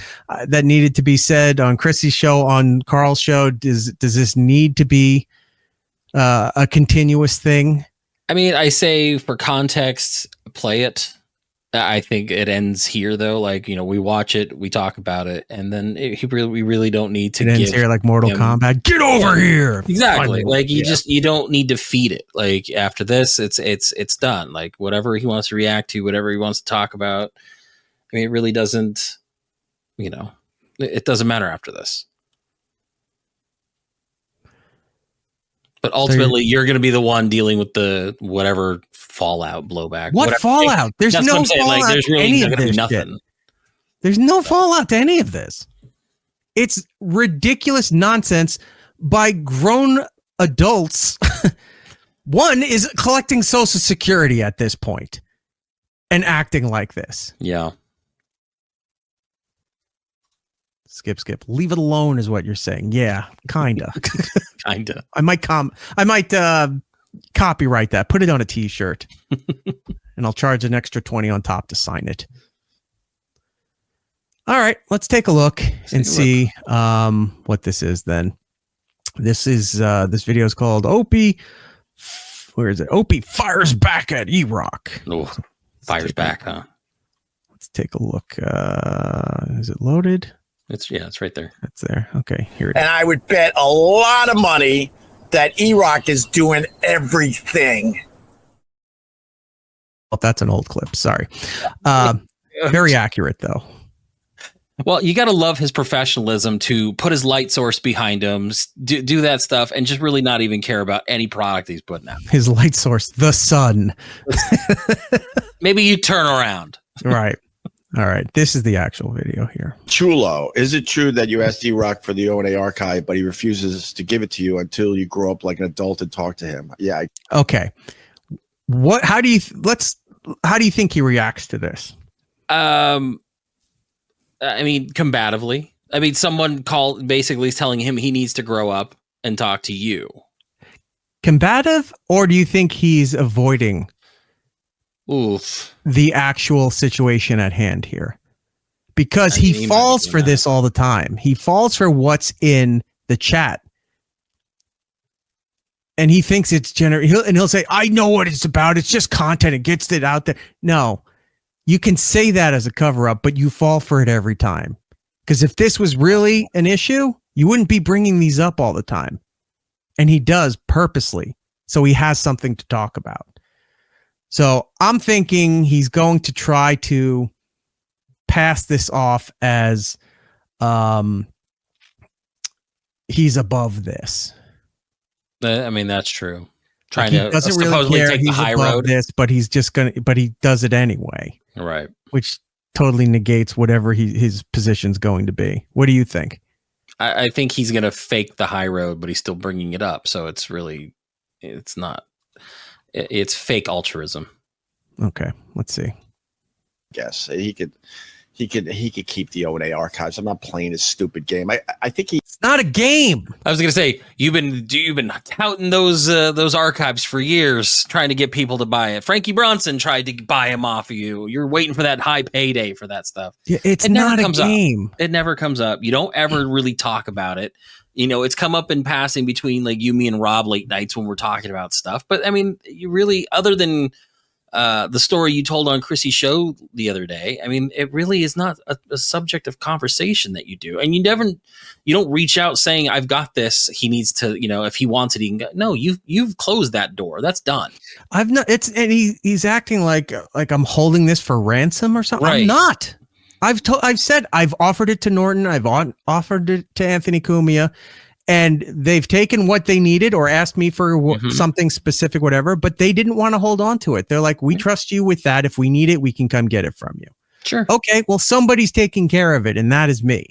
that needed to be said on Chrissy's show, on Carl's show? Does this need to be a continuous thing? I mean, I say for context, play it. I think it ends here, though. Like, we watch it, we talk about it, and then we really don't need to. It ends here like Mortal Kombat. Get over here! Exactly. Like you don't need to feed it. Like after this, it's done. Like whatever he wants to react to, whatever he wants to talk about. I mean, it really doesn't. It doesn't matter after this. But ultimately, you're going to be the one dealing with the whatever fallout, blowback. What fallout? There's no fallout. Like, there's really not going to be nothing. Shit. There's no fallout to any of this. It's ridiculous nonsense by grown adults. One is collecting Social Security at this point and acting like this. Yeah. Skip. Leave it alone is what you're saying. Yeah, kinda. Kinda. I might copyright that. Put it on a t-shirt. And I'll charge an extra 20 on top to sign it. All right, let's take a look and see what this is then. This video is called Opie. Where is it? Opie fires back at E-Rock. Oh, fires back, huh? Let's take a look. Is it loaded? It's right there. It's there. Okay, here it is. And I would bet a lot of money that E-Rock is doing everything. Well, that's an old clip. Sorry. Very accurate, though. Well, you got to love his professionalism to put his light source behind him, do that stuff, and just really not even care about any product he's putting out. His light source, the sun. Maybe you turn around. Right. All right. This is the actual video here. Chulo, is it true that you asked E-Rock for the O&A archive, but he refuses to give it to you until you grow up like an adult and talk to him? Yeah. Okay. How do you think he reacts to this? I mean, combatively. I mean, someone basically is telling him he needs to grow up and talk to you. combative, or do you think he's avoiding the actual situation at hand here? Because he falls for this all the time. He falls for what's in the chat. And he thinks it's he'll say, I know what it's about. It's just content. It gets it out there. No, you can say that as a cover up, but you fall for it every time. Because if this was really an issue, you wouldn't be bringing these up all the time. And he does purposely. So he has something to talk about. So I'm thinking he's going to try to pass this off as he's above this. I mean, that's true. Like he doesn't really care. He's above this, but he's just but he does it anyway. Right. Which totally negates whatever his position's going to be. What do you think? I think he's going to fake the high road, but he's still bringing it up. So it's fake altruism. Okay. Let's see. Guess he could keep the O&A archives. I'm not playing his stupid game. I think it's not a game. I was going to say you've been touting those archives for years, trying to get people to buy it. Frankie Bronson tried to buy them off of you. You're waiting for that high payday for that stuff. Yeah, it not a game. It never comes up. You don't ever really talk about it. You know, it's come up in passing between like you, me, and Rob late nights when we're talking about stuff. But I mean, you really, other than the story you told on Chrissy's show the other day, I mean, it really is not a subject of conversation that you do. And you don't reach out saying, I've got this. He needs to, if he wants it, he can go. No, you've closed that door. That's done. He's acting like I'm holding this for ransom or something. Right. I'm not. I've said I've offered it to Norton. I've offered it to Anthony Cumia. And they've taken what they needed or asked me for something specific, whatever, but they didn't want to hold on to it. They're like, we trust you with that. If we need it, we can come get it from you. Sure. Okay, well, somebody's taking care of it, and that is me.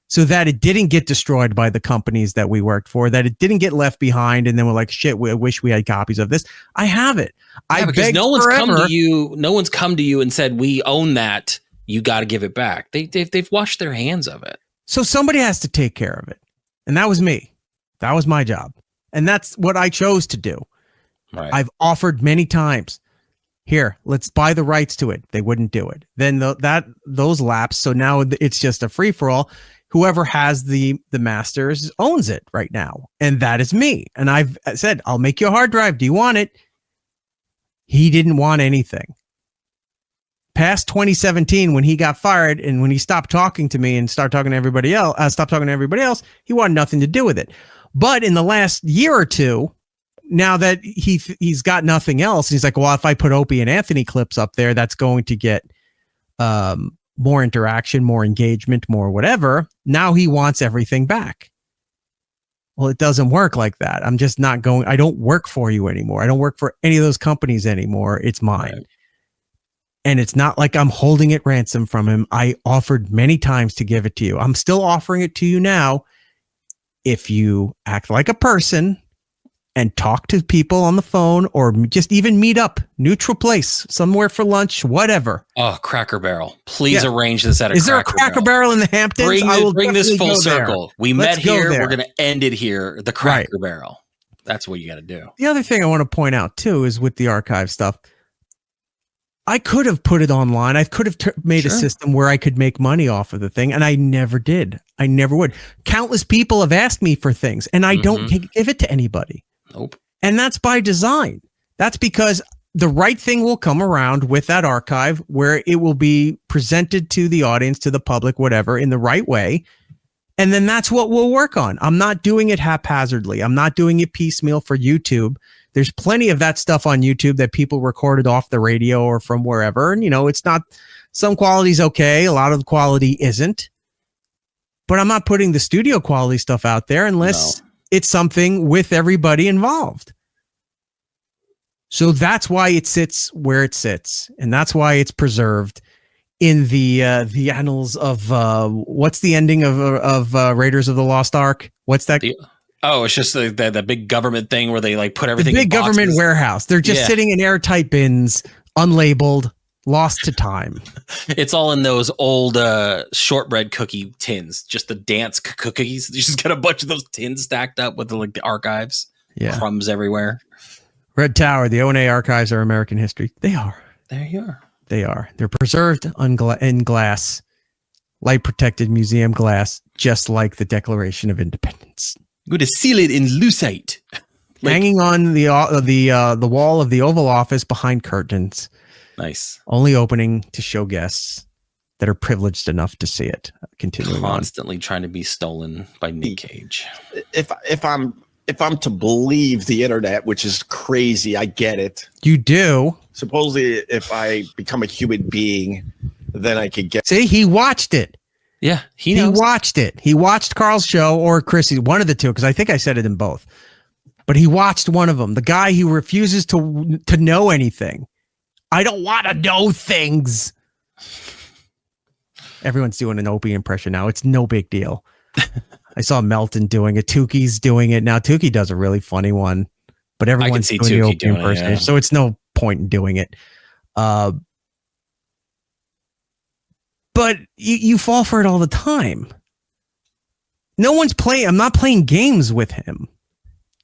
So that it didn't get destroyed by the companies that we worked for, that it didn't get left behind, and then we're like, shit, we wish we had copies of this. I have it. Yeah, because no one's come to you and said, we own that. You got to give it back. They've washed their hands of it. So somebody has to take care of it. And that was me. That was my job. And that's what I chose to do. Right. I've offered many times, here, let's buy the rights to it. They wouldn't do it. Then those lapsed. So now it's just a free for all. Whoever has the masters owns it right now. And that is me. And I've said, I'll make you a hard drive. Do you want it? He didn't want anything. Past 2017, when he got fired and when he stopped talking to me and stopped talking to everybody else, he wanted nothing to do with it. But in the last year or two, now that he's got nothing else, he's like, well, if I put Opie and Anthony clips up there, that's going to get more interaction, more engagement, more whatever. Now he wants everything back. Well, it doesn't work like that. I'm just not going. I don't work for you anymore. I don't work for any of those companies anymore. It's mine. Right. And it's not like I'm holding it ransom from him. I offered many times to give it to you. I'm still offering it to you now. If you act like a person and talk to people on the phone or just even meet up, neutral place, somewhere for lunch, whatever. Oh, Cracker Barrel. Please arrange this at a Cracker Barrel. Is there a Cracker Barrel in the Hamptons? Bring this full circle. We met here. We're going to end it here. The Cracker Right. Barrel. That's what you got to do. The other thing I want to point out too is with the archive stuff. I could have put it online. I could have made a system where I could make money off of the thing, and I never did. I never would. Countless people have asked me for things, and I don't give it to anybody. Nope. And that's by design. That's because the right thing will come around with that archive where it will be presented to the audience, to the public, whatever, in the right way. And then that's what we'll work on. I'm not doing it haphazardly. I'm not doing it piecemeal for YouTube. There's plenty of that stuff on YouTube that people recorded off the radio or from wherever. And, it's not, some quality's okay. A lot of the quality isn't. But I'm not putting the studio quality stuff out there unless it's something with everybody involved. So that's why it sits where it sits. And that's why it's preserved in the annals of, what's the ending of Raiders of the Lost Ark? What's that? It's just the big government thing where they like put everything the big in boxes. Government warehouse. They're just sitting in airtight bins, unlabeled, lost to time. It's all in those old shortbread cookie tins, just the dance cookies. You just got a bunch of those tins stacked up with the archives. Yeah. crumbs everywhere. Red Tower, the O&A archives are American history. They are. There you are. They are. They're preserved in glass, light protected museum glass, just like the Declaration of Independence. I'm going to seal it in lucite. Hanging on the wall of the Oval Office behind curtains. Nice. Only opening to show guests that are privileged enough to see it. Continuing Constantly trying to be stolen by Nick Cage. If I'm to believe the internet, which is crazy, I get it. You do. Supposedly, if I become a human being, then I could get. See, he watched it. Yeah, he watched it. He watched Carl's show or Chrissy's, one of the two, because I think I said it in both. But he watched one of them. The guy who refuses to know anything. I don't want to know things. Everyone's doing an Opie impression now. It's no big deal. I saw Melton doing it. Tuki's doing it now. Tuki does a really funny one, but everyone's see doing the Tuki Opie doing it, impersonation, yeah. so it's no point in doing it. But you fall for it all the time. No one's playing. I'm not playing games with him.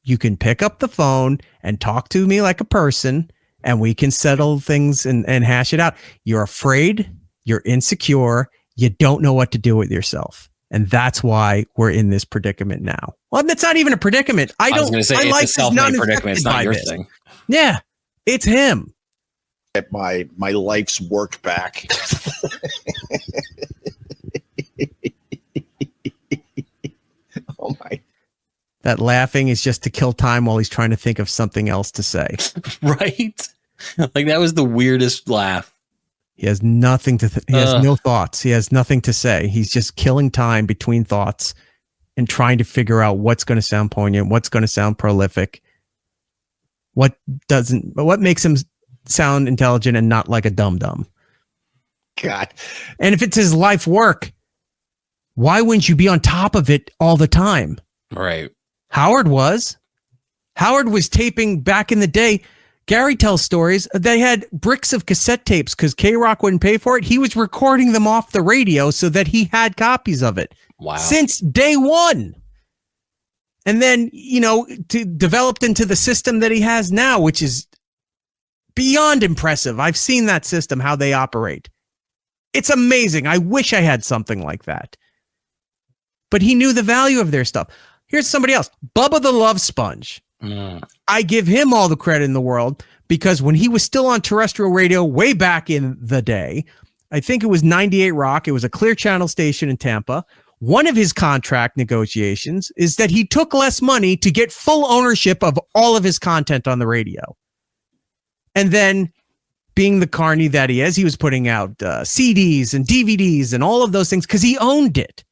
You can pick up the phone and talk to me like a person, and we can settle things and hash it out. You're afraid. You're insecure. You don't know what to do with yourself. And that's why we're in this predicament now. Well, that's not even a predicament. I was don't. going to say, my it's life a is self-made not predicament. It's affected not by your this. thing. Yeah, it's him. Get my life's work back. Oh my! That laughing is just to kill time while he's trying to think of something else to say. Right? Like, that was the weirdest laugh. He has nothing to. He has no thoughts. He has nothing to say. He's just killing time between thoughts and trying to figure out what's going to sound poignant, what's going to sound prolific, what doesn't. What makes him sound intelligent and not like a dum-dum. God. And if it's his life work, why wouldn't you be on top of it all the time? Right. Howard was taping back in the day. Gary tells stories. They had bricks of cassette tapes because K-Rock wouldn't pay for it. He was recording them off the radio so that he had copies of it. Wow. Since day one. And then, developed into the system that he has now, which is beyond impressive. I've seen that system, how they operate. It's amazing. I wish I had something like that. But he knew the value of their stuff. Here's somebody else. Bubba the Love Sponge. I give him all the credit in the world because when he was still on terrestrial radio way back in the day, I think it was 98 Rock. It was a Clear Channel station in Tampa. One of his contract negotiations is that he took less money to get full ownership of all of his content on the radio. And then, being the carny that he is, he was putting out CDs and DVDs and all of those things because he owned it.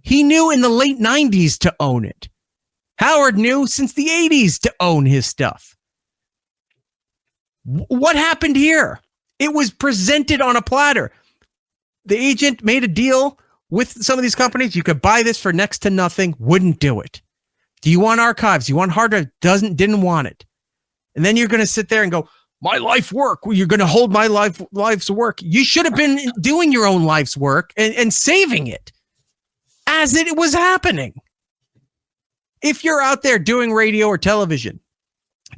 He knew in the late 90s to own it. Howard knew since the 80s to own his stuff. What happened here? It was presented on a platter. The agent made a deal with some of these companies. You could buy this for next to nothing. Wouldn't do it. Do you want archives? You want hard drive? Didn't want it. And then you're going to sit there and go, my life work. Well, you're going to hold my life's work. You should have been doing your own life's work and saving it as it was happening. If you're out there doing radio or television,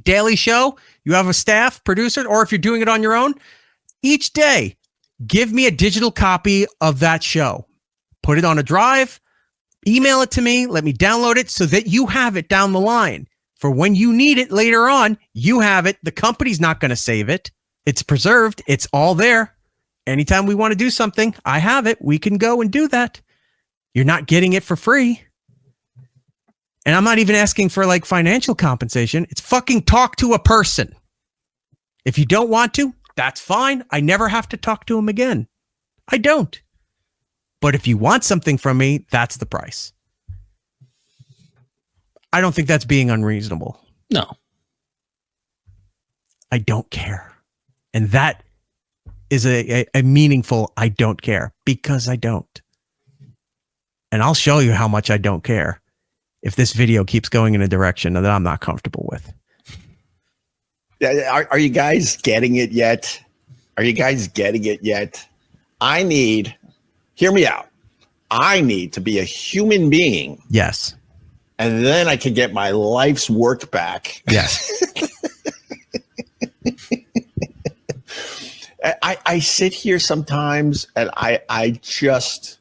daily show, you have a staff producer, or if you're doing it on your own, each day, give me a digital copy of that show. Put it on a drive, email it to me, let me download it so that you have it down the line. For when you need it later on, you have it. The company's not going to save it. It's preserved. It's all there. Anytime we want to do something, I have it. We can go and do that. You're not getting it for free. And I'm not even asking for like financial compensation. It's fucking talk to a person. If you don't want to, that's fine. I never have to talk to him again. I don't. But if you want something from me, that's the price. I don't think that's being unreasonable. No. I don't care. And that is a meaningful I don't care, because I don't. And I'll show you how much I don't care if this video keeps going in a direction that I'm not comfortable with. Are you guys getting it yet? Are you guys getting it yet? Hear me out. I need to be a human being. Yes. and then I could get my life's work back. Yes. I sit here sometimes and I just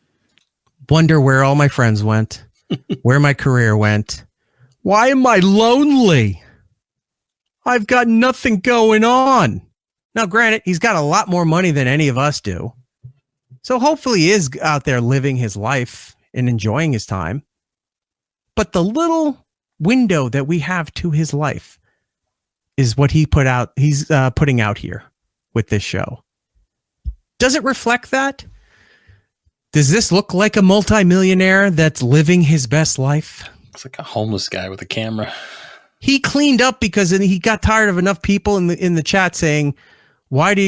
wonder where all my friends went, where my career went. Why am I lonely? I've got nothing going on. Now, granted, he's got a lot more money than any of us do. So hopefully he is out there living his life and enjoying his time. But the little window that we have to his life is what he's putting out here with this show. Does it reflect that? Does this look like a multimillionaire that's living his best life? It's like a homeless guy with a camera. He cleaned up because he got tired of enough people in the chat saying, why do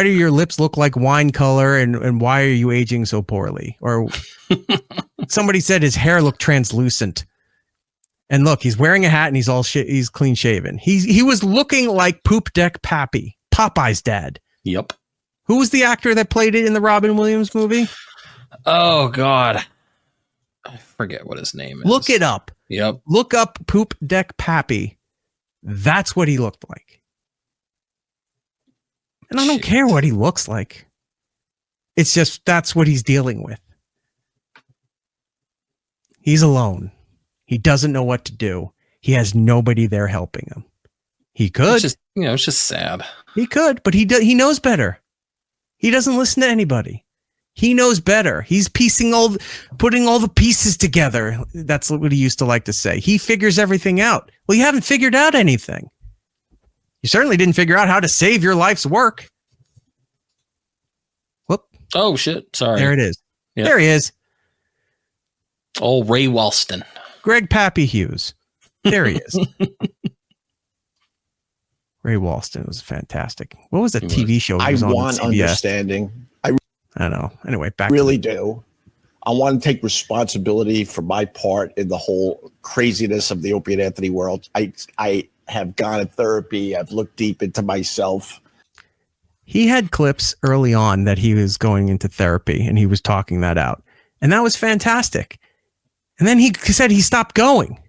your lips look like wine color and why are you aging so poorly? Or somebody said his hair looked translucent. And look, he's wearing a hat and he's clean shaven. He was looking like Poop Deck Pappy, Popeye's dad. Yep. Who was the actor that played it in the Robin Williams movie? Oh God. I forget what his name is. Look it up. Yep. Look up Poop Deck Pappy. That's what he looked like. And I don't care what he looks like. It's just that's what he's dealing with. He's alone. He doesn't know what to do. He has nobody there helping him. He could. It's just sad. He could, but he knows better. He doesn't listen to anybody. He knows better. He's putting all the pieces together. That's what he used to like to say. He figures everything out. Well, you haven't figured out anything. You certainly didn't figure out how to save your life's work. Whoop. Oh, shit. Sorry. There it is. Yep. There he is. Oh, Ray Walston. Greg Pappy Hughes. There he is. Ray Walston was fantastic. What was the TV show? I want understanding. I don't know. Anyway, back really do. I want to take responsibility for my part in the whole craziness of the Opie and Anthony world. I have gone to therapy. I've looked deep into myself. He had clips early on that he was going into therapy and he was talking that out. And that was fantastic. And then he said he stopped going.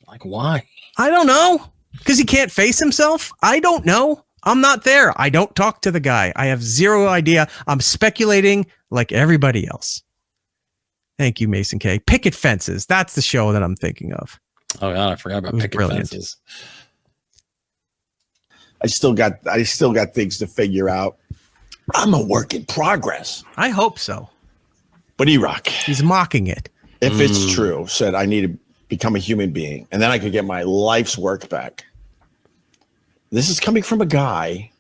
Like, why? I don't know. Because he can't face himself? I don't know. I'm not there. I don't talk to the guy. I have zero idea. I'm speculating like everybody else. Thank you, Mason K. Picket Fences. That's the show that I'm thinking of. Oh, God, I forgot about Picket Fences. I still got things to figure out. I'm a work in progress. I hope so. But E-Rock. He's mocking it. If it's true, said I need to become a human being, and then I could get my life's work back. This is coming from a guy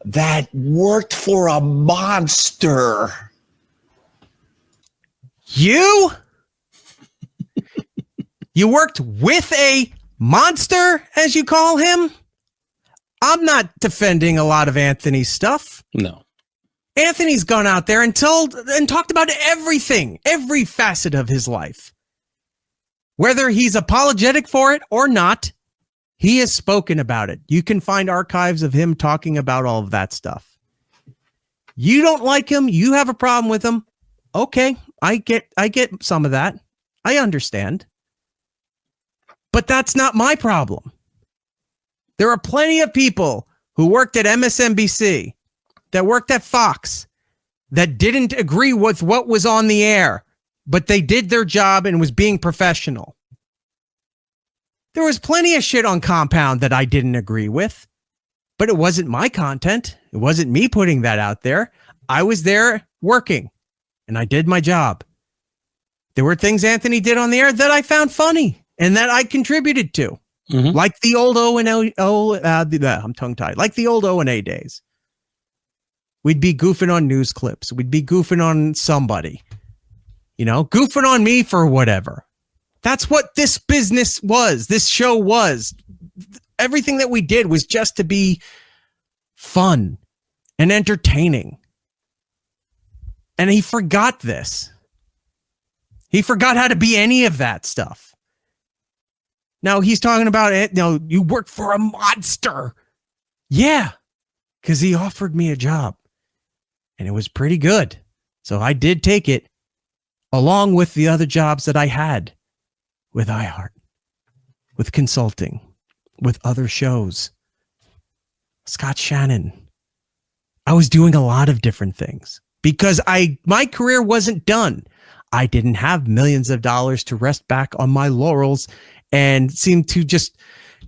that worked for a monster. You worked with a monster, as you call him? I'm not defending a lot of Anthony's stuff. No. Anthony's gone out there and talked about everything, every facet of his life. Whether he's apologetic for it or not, he has spoken about it. You can find archives of him talking about all of that stuff. You don't like him, you have a problem with him. Okay, I get some of that. I understand. But that's not my problem. There are plenty of people who worked at MSNBC, that worked at Fox, that didn't agree with what was on the air, but they did their job and was being professional. There was plenty of shit on Compound that I didn't agree with, but it wasn't my content. It wasn't me putting that out there. I was there working and I did my job. There were things Anthony did on the air that I found funny and that I contributed to. Mm-hmm. Like the old I'm tongue-tied. Like the old O&A days. We'd be goofing on news clips. We'd be goofing on somebody. Goofing on me for whatever. That's what this business was. This show was. Everything that we did was just to be fun and entertaining. And he forgot this. He forgot how to be any of that stuff. Now he's talking about it. No, you worked for a monster. Yeah, because he offered me a job. And it was pretty good. So I did take it along with the other jobs that I had. with iHeart, with consulting, with other shows. Scott Shannon. I was doing a lot of different things because my career wasn't done. I didn't have millions of dollars to rest back on my laurels and seem to just,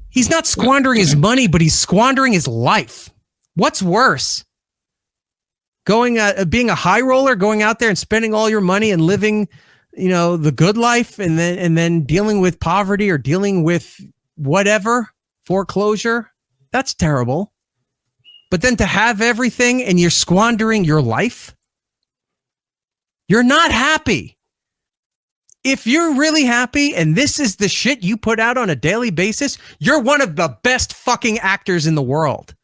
he's not squandering his money, but he's squandering his life. What's worse? Being a high roller, going out there and spending all your money and living, the good life, and then dealing with poverty or dealing with whatever, foreclosure. That's terrible. But then to have everything and you're squandering your life, you're not happy. If you're really happy and this is the shit you put out on a daily basis, you're one of the best fucking actors in the world.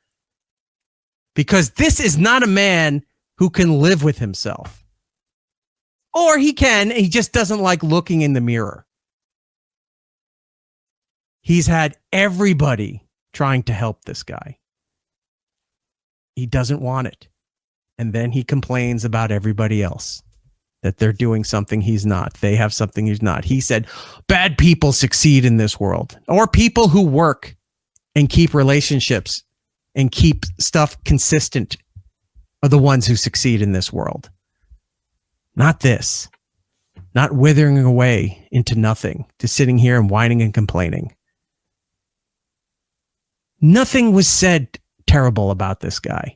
Because this is not a man who can live with himself. Or he can, he just doesn't like looking in the mirror. He's had everybody trying to help this guy. He doesn't want it. And then he complains about everybody else, that they're doing something he's not. They have something he's not. He said, bad people succeed in this world. Or people who work and keep relationships and keep stuff consistent are the ones who succeed in this world. Not this. Not withering away into nothing, to sitting here and whining and complaining. Nothing was said terrible about this guy,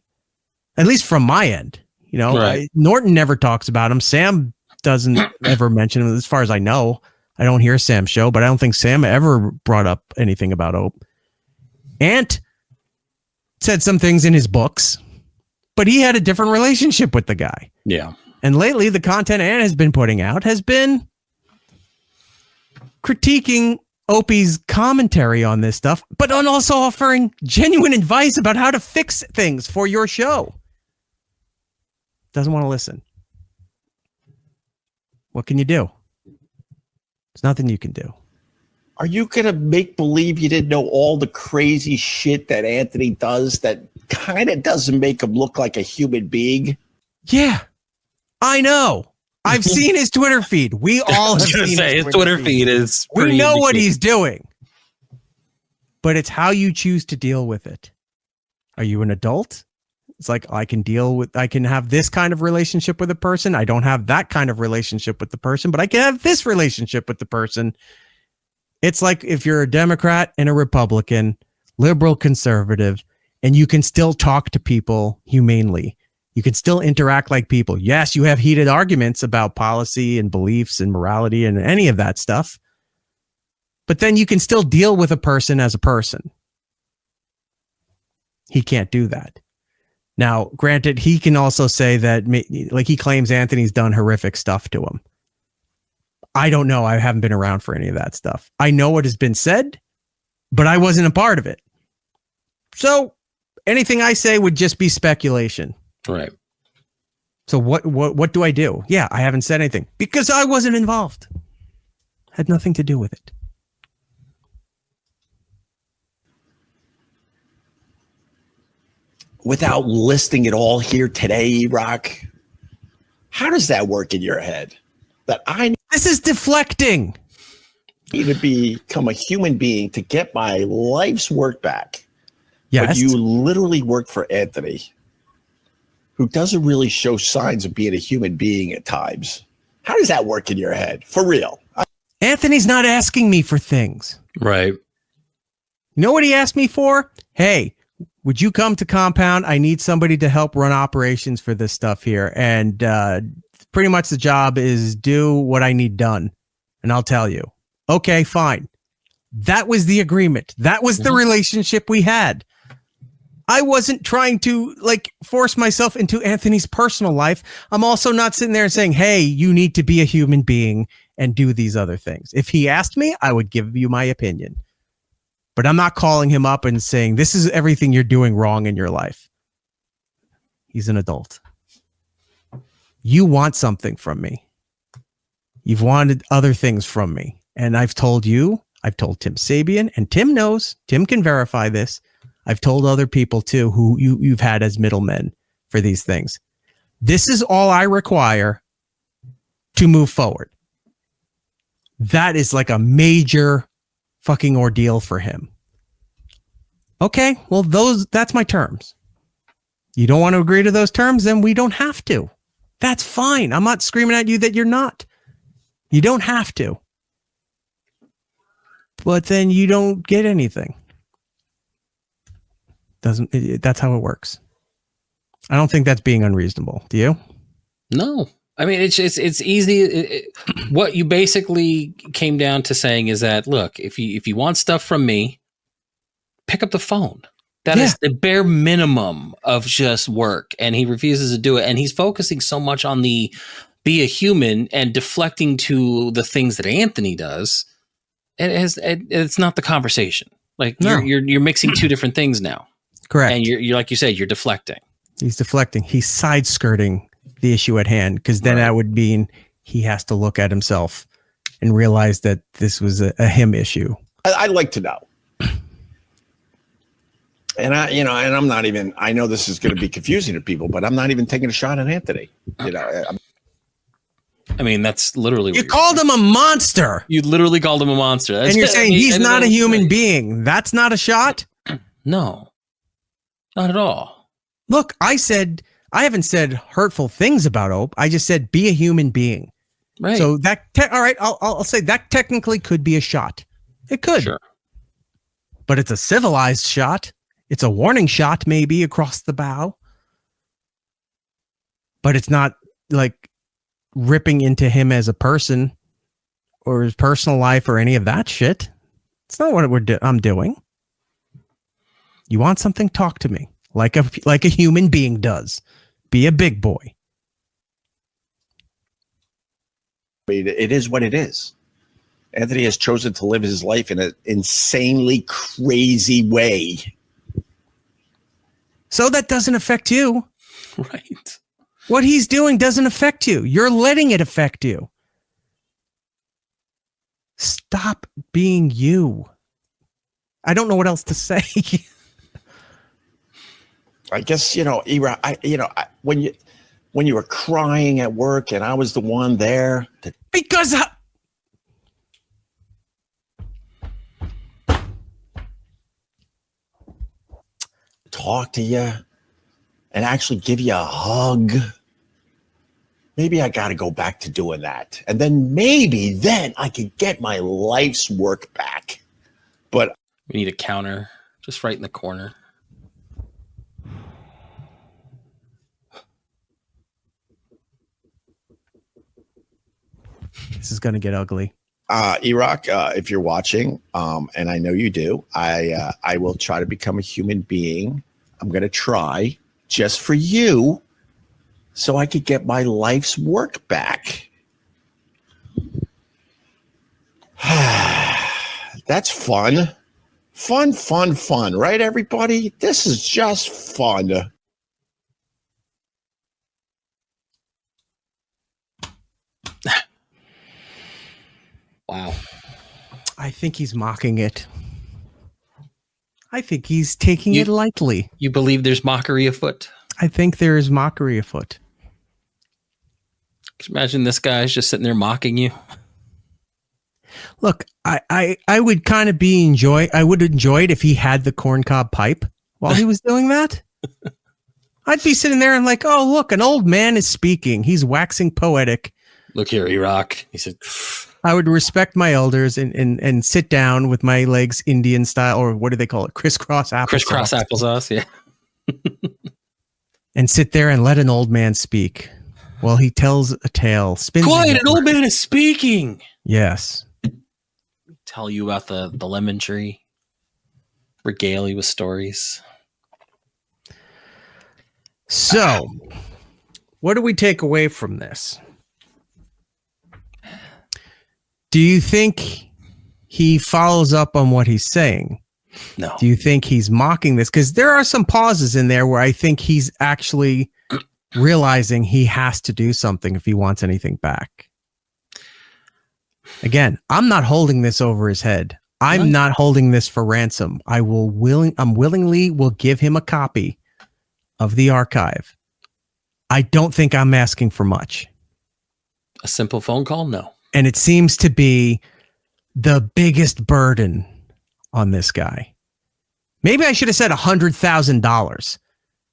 at least from my end. Right. Norton never talks about him. Sam doesn't ever mention him, as far as I know. I don't hear Sam's show, but I don't think Sam ever brought up anything about Ope. Ant said some things in his books, but he had a different relationship with the guy. Yeah. And lately, the content Ant has been putting out has been critiquing Opie's commentary on this stuff, but also offering genuine advice about how to fix things for your show. Doesn't want to listen. What can you do? There's nothing you can do. Are you going to make believe you didn't know all the crazy shit that Anthony does that kind of doesn't make him look like a human being? Yeah, I know. I've seen his Twitter feed. We all have seen his Twitter feed is we know what he's doing. But it's how you choose to deal with it. Are you an adult? It's like, I can have this kind of relationship with a person. I don't have that kind of relationship with the person, but I can have this relationship with the person. It's like if you're a Democrat and a Republican, liberal, conservative, and you can still talk to people humanely. You can still interact like people. Yes, you have heated arguments about policy and beliefs and morality and any of that stuff. But then you can still deal with a person as a person. He can't do that. Now, granted, he can also say that, like, he claims Anthony's done horrific stuff to him. I don't know. I haven't been around for any of that stuff. I know what has been said, but I wasn't a part of it. So anything I say would just be speculation. Right. So what do I do? Yeah, I haven't said anything because I wasn't involved. Had nothing to do with it. Without listing it all here today, Rock, how does that work in your head? That this is deflecting. Need to become a human being to get my life's work back. Yes. But you literally work for Anthony, who doesn't really show signs of being a human being at times. How does that work in your head? For real. Anthony's not asking me for things. Right. You know what he asked me for? Hey, would you come to Compound? I need somebody to help run operations for this stuff here. And pretty much the job is do what I need done. And I'll tell you. Okay, fine. That was the agreement. That was the relationship we had. I wasn't trying to force myself into Anthony's personal life. I'm also not sitting there and saying, hey, you need to be a human being and do these other things. If he asked me, I would give you my opinion. But I'm not calling him up and saying, this is everything you're doing wrong in your life. He's an adult. You want something from me. You've wanted other things from me. And I've told you, I've told Tim Sabian, and Tim knows, Tim can verify this. I've told other people too who you've had as middlemen for these things. This is all I require to move forward. that is like a major fucking ordeal for him. Okay, well, that's my terms. You don't want to agree to those terms, then we don't have to. That's fine. I'm not screaming at you that you're not. You don't have to. But then you don't get anything. That's how it works. I don't think that's being unreasonable. Do you? No. I mean, it's easy. What you basically came down to saying is that, look, if you want stuff from me, pick up the phone. That is the bare minimum of just work. And he refuses to do it. And he's focusing so much on the be a human and deflecting to the things that Anthony does. It's not the conversation. Like you're mixing two different things now. Correct. And you're like you said, you're deflecting. He's deflecting. He's side skirting the issue at hand, because then that would mean he has to look at himself and realize that this was a him issue. I'd like to know. And I'm not even, I know this is going to be confusing to people, but I'm not even taking a shot at Anthony. I mean, that's literally you called him a monster. You literally called him a monster. And you're saying he's not a human being. That's not a shot? No, not at all. Look, I haven't said hurtful things about Ope. I just said be a human being. Right. So all right, I'll say that technically could be a shot. It could. Sure. But it's a civilized shot. It's a warning shot, maybe across the bow. But it's not like ripping into him as a person or his personal life or any of that shit. It's not what I'm doing. You want something? Talk to me like a human being does. Be a big boy. It is what it is. Anthony has chosen to live his life in an insanely crazy way. So that doesn't affect you. Right. What he's doing doesn't affect you. You're letting it affect you. Stop being you. I don't know what else to say. I guess, Ira, when you were crying at work and I was the one there to because talk to you and actually give you a hug. Maybe I got to go back to doing that. And then maybe then I could get my life's work back. But we need a counter just right in the corner. This is going to get ugly. Iraq, if you're watching, and I know you do, I will try to become a human being. I'm going to try just for you so I could get my life's work back. That's fun. Fun, right, everybody? This is just fun. Wow. I think he's mocking it. I think he's taking it lightly. You believe there's mockery afoot? I think there is mockery afoot. Can you imagine this guy's just sitting there mocking you? Look, I would kind of I would enjoy it if he had the corncob pipe while he was doing that. I'd be sitting there and like, oh, look, an old man is speaking. He's waxing poetic. Look here, Iraq. He said, I would respect my elders and sit down with my legs Indian style, or what do they call it? Crisscross applesauce. Crisscross applesauce, yeah. And sit there and let an old man speak while he tells a tale. Quiet, an old man is speaking. Yes. Tell you about the lemon tree. Regale you with stories. So, what do we take away from this? Do you think he follows up on what he's saying? No. Do you think he's mocking this? Because there are some pauses in there where I think he's actually realizing he has to do something if he wants anything back. Again, I'm not holding this over his head. I'm not holding this for ransom. I'm willingly will give him a copy of the archive. I don't think I'm asking for much. A simple phone call? No. And it seems to be the biggest burden on this guy. Maybe I should have said $100,000.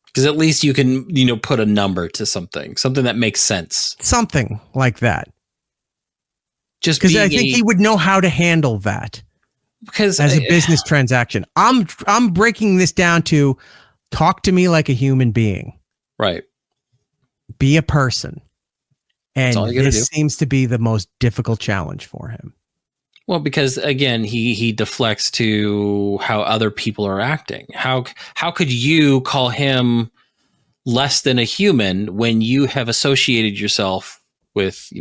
Because at least you can, put a number to something that makes sense. Something like that. Just because I think he would know how to handle that. Because as a business transaction, I'm breaking this down to talk to me like a human being. Right. Be a person. And all you gotta this do. seems to be the most difficult challenge for him. Well, because again, he deflects to how other people are acting. How could you call him less than a human when you have associated yourself with,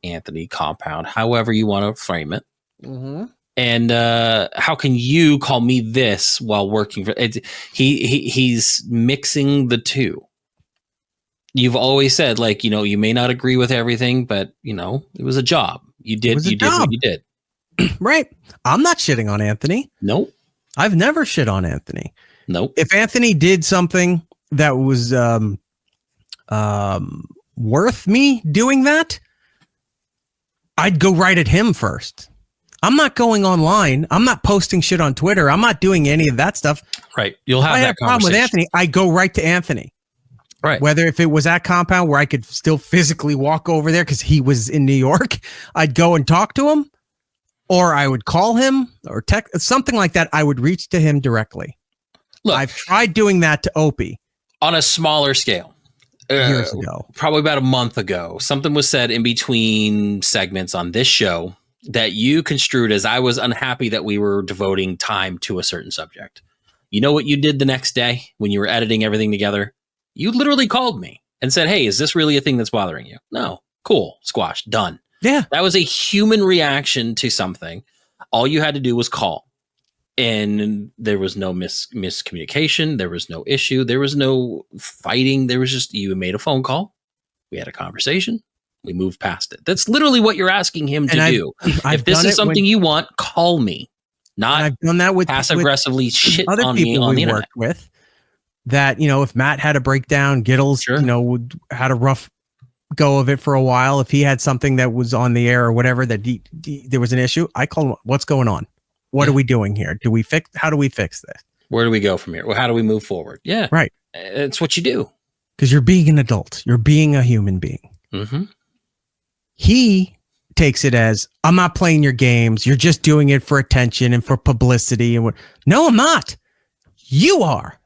Anthony Compound, however you want to frame it. Mm-hmm. And how can you call me this while working for it? He's mixing the two. You've always said, like, you may not agree with everything, but it was a job. You did what you did. Right. I'm not shitting on Anthony. Nope. I've never shit on Anthony. Nope. If Anthony did something that was worth me doing that, I'd go right at him first. I'm not going online. I'm not posting shit on Twitter. I'm not doing any of that stuff. Right. You'll have I that have a problem with Anthony. I go right to Anthony. Right. Whether if it was at Compound where I could still physically walk over there because he was in New York, I'd go and talk to him, or I would call him or text something like that. I would reach to him directly. Look, I've tried doing that to Opie on a smaller scale. Years ago. Probably about a month ago, something was said in between segments on this show that you construed as I was unhappy that we were devoting time to a certain subject. You know what you did the next day when you were editing everything together? You literally called me and said, hey, is this really a thing that's bothering you? No. Cool. Squash. Done. Yeah. That was a human reaction to something. All you had to do was call. And there was no miscommunication. There was no issue. There was no fighting. There was just, you made a phone call. We had a conversation. We moved past it. That's literally what you're asking him to do. If this is something you want, call me. Not I've done that with passive aggressively shit other on people me on the we internet. worked with. That, if Matt had a breakdown, Gittles, had a rough go of it for a while. If he had something that was on the air or whatever, that there was an issue, I call him, what's going on? What are we doing here? How do we fix this? Where do we go from here? Well, how do we move forward? Yeah. Right. It's what you do. Because you're being an adult. You're being a human being. Mm-hmm. He takes it as, I'm not playing your games. You're just doing it for attention and for publicity. And no, I'm not. You are.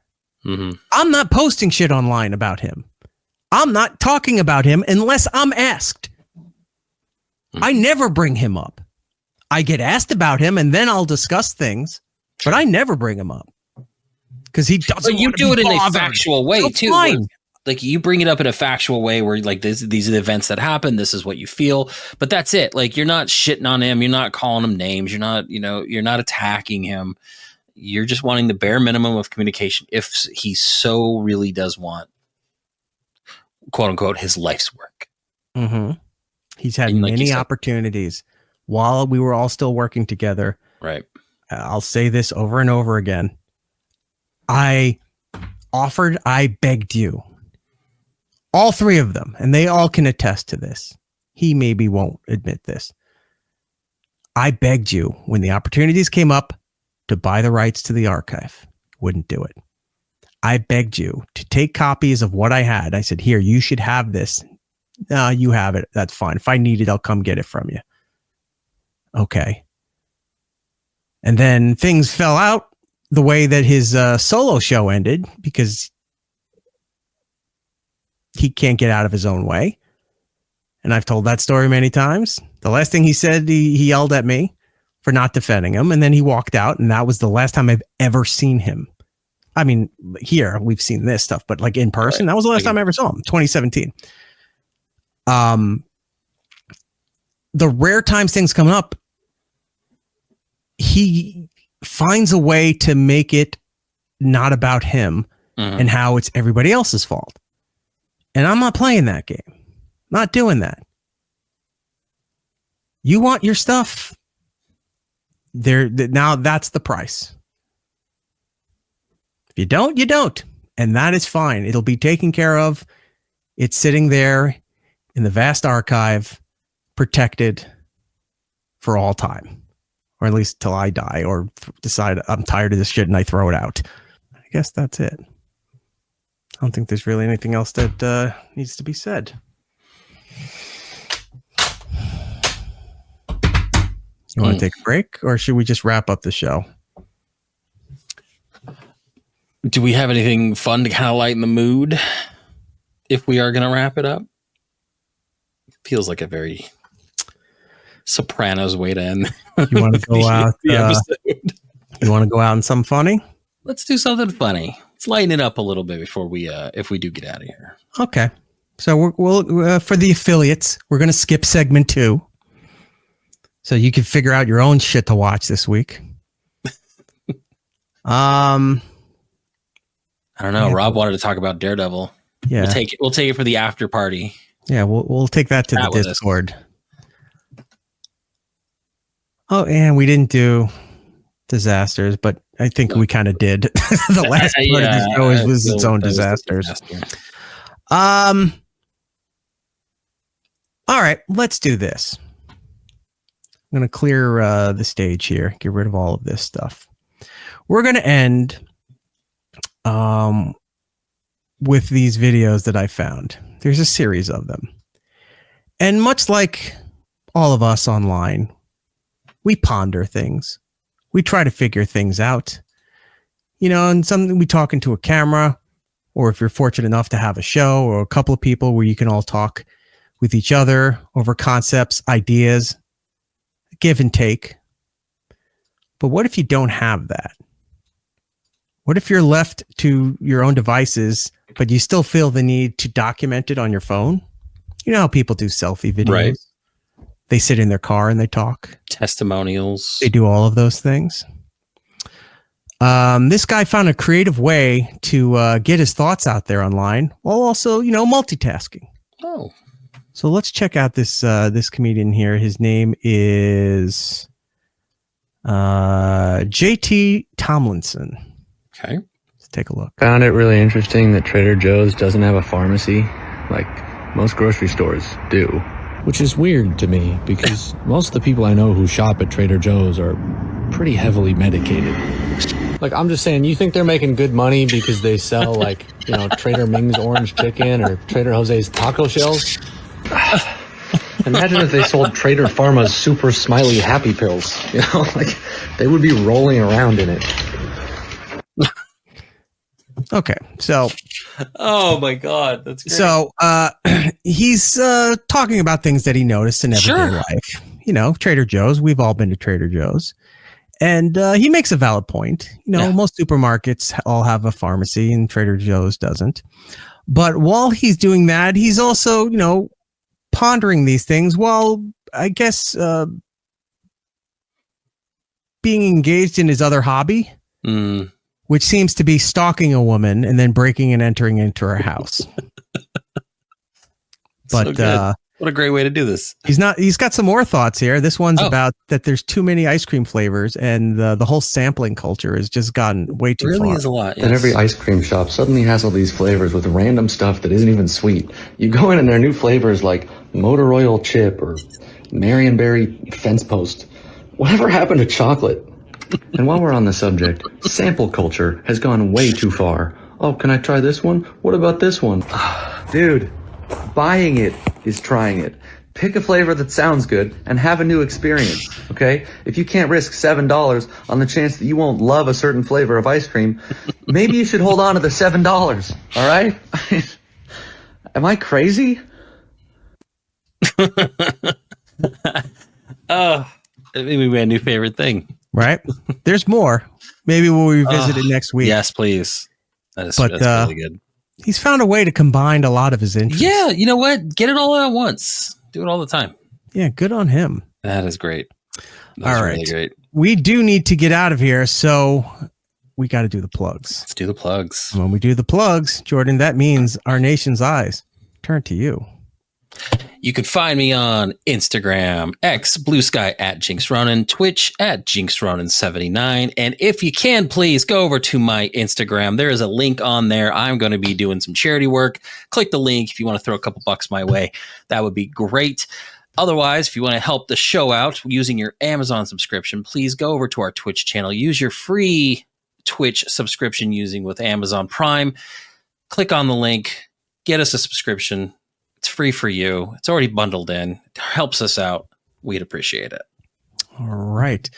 Mm-hmm. I'm not posting shit online about him. I'm not talking about him unless I'm asked. I never bring him up. I get asked about him and then I'll discuss things, but I never bring him up because he doesn't. But you do it in a factual way too. Fine. Like you bring it up in a factual way where like these are the events that happen. This is what you feel, but that's it. Like you're not shitting on him. You're not calling him names. You're not, you're not attacking him. You're just wanting the bare minimum of communication. If he so really does want, quote unquote, his life's work. Mm-hmm. He's had many opportunities while we were all still working together. Right. I'll say this over and over again. I begged you. All three of them, and they all can attest to this. He maybe won't admit this. I begged you when the opportunities came up to buy the rights to the archive. Wouldn't do it. I begged you to take copies of what I had. I said, here, you should have this. No, you have it. That's fine. If I need it, I'll come get it from you. Okay. And then things fell out the way that his solo show ended because he can't get out of his own way. And I've told that story many times. The last thing he said, he yelled at me for not defending him. And then he walked out. And that was the last time I've ever seen him. I mean, here we've seen this stuff, but like in person, that was the last time I ever saw him, 2017. The rare times things come up, he finds a way to make it not about him and how it's everybody else's fault. And I'm not playing that game. Not doing that. You want your stuff. Now that's the price. If you don't, you don't. And that is fine. It'll be taken care of. It's sitting there in the vast archive protected for all time, or at least till I die or decide I'm tired of this shit and I throw it out. I guess that's it. I don't think there's really anything else that needs to be said. You want to take a break, or should we just wrap up the show? Do we have anything fun to kind of lighten the mood if we are going to wrap it up? Feels like a very Sopranos way to end. You want to go out? The episode. You want to go out in something funny? Let's do something funny. Let's lighten it up a little bit before we, if we do get out of here. Okay. So we'll for the affiliates, we're going to skip segment 2, so you can figure out your own shit to watch this week. I don't know. Rob wanted to talk about Daredevil. Yeah, we'll take it for the after party. Yeah, we'll take that to the Discord. Oh, and we didn't do disasters, but I think we kind of did. The last part of the show was its own disasters. All right, let's do this. I'm going to clear the stage here, get rid of all of this stuff. We're going to end with these videos that I found. There's a series of them. And much like all of us online, we ponder things. We try to figure things out. You know, and something we talk into a camera, or if you're fortunate enough to have a show or a couple of people where you can all talk with each other over concepts, ideas, give and take. But what if you don't have that? What if you're left to your own devices, but you still feel the need to document it on your phone? You know how people do selfie videos? Right. They sit in their car and they talk. Testimonials. They do all of those things. This guy found a creative way to get his thoughts out there online while also, you know, multitasking. Oh. So let's check out this comedian here. His name is JT Tomlinson. Okay. Let's take a look. Found it really interesting that Trader Joe's doesn't have a pharmacy like most grocery stores do. Which is weird to me because most of the people I know who shop at Trader Joe's are pretty heavily medicated. Like, I'm just saying, you think they're making good money because they sell, like, you know, Trader Ming's orange chicken or Trader Jose's taco shells? Imagine if they sold Trader Pharma's super smiley happy pills. You know, like, they would be rolling around in it. Okay, so... Oh, my God. That's great. So he's talking about things that he noticed in everyday life. You know, Trader Joe's. We've all been to Trader Joe's. And he makes a valid point. You know, most supermarkets all have a pharmacy and Trader Joe's doesn't. But while he's doing that, he's also, you know, pondering these things while, I guess, being engaged in his other hobby, which seems to be stalking a woman and then breaking and entering into her house. But what a great way to do this. He's got some more thoughts here. This one's about that there's too many ice cream flavors and the whole sampling culture has just gotten way too far. Really is a lot. And every ice cream shop suddenly has all these flavors with random stuff that isn't even sweet. You go in and there are new flavors like motor oil chip or Marionberry fence post. Whatever happened to chocolate? And while we're on the subject, sample culture has gone way too far. Oh, can I try this one? What about this one? Dude, buying it is trying it. Pick a flavor that sounds good and have a new experience, okay? If you can't risk $7 on the chance that you won't love a certain flavor of ice cream, maybe you should hold on to the $7, all right? Am I crazy? Maybe we had a new favorite thing. Right? There's more. Maybe we'll revisit it next week. Yes, please. That's really good. He's found a way to combine a lot of his interests. Yeah, you know what? Get it all at once. Do it all the time. Yeah, good on him. That is great. That's all right. really great. We do need to get out of here, so we got to do the plugs. Let's do the plugs. When we do the plugs, Jordan, that means our nation's eyes turn to you. You can find me on Instagram, X, Blue Sky at Jinx Ronan, Twitch at Jinx Ronan 79. And if you can, please go over to my Instagram. There is a link on there. I'm going to be doing some charity work. Click the link if you want to throw a couple bucks my way. That would be great. Otherwise, if you want to help the show out using your Amazon subscription, please go over to our Twitch channel. Use your free Twitch subscription using with Amazon Prime. Click on the link. Get us a subscription. It's free for you. It's already bundled in. It helps us out. We'd appreciate it. All right.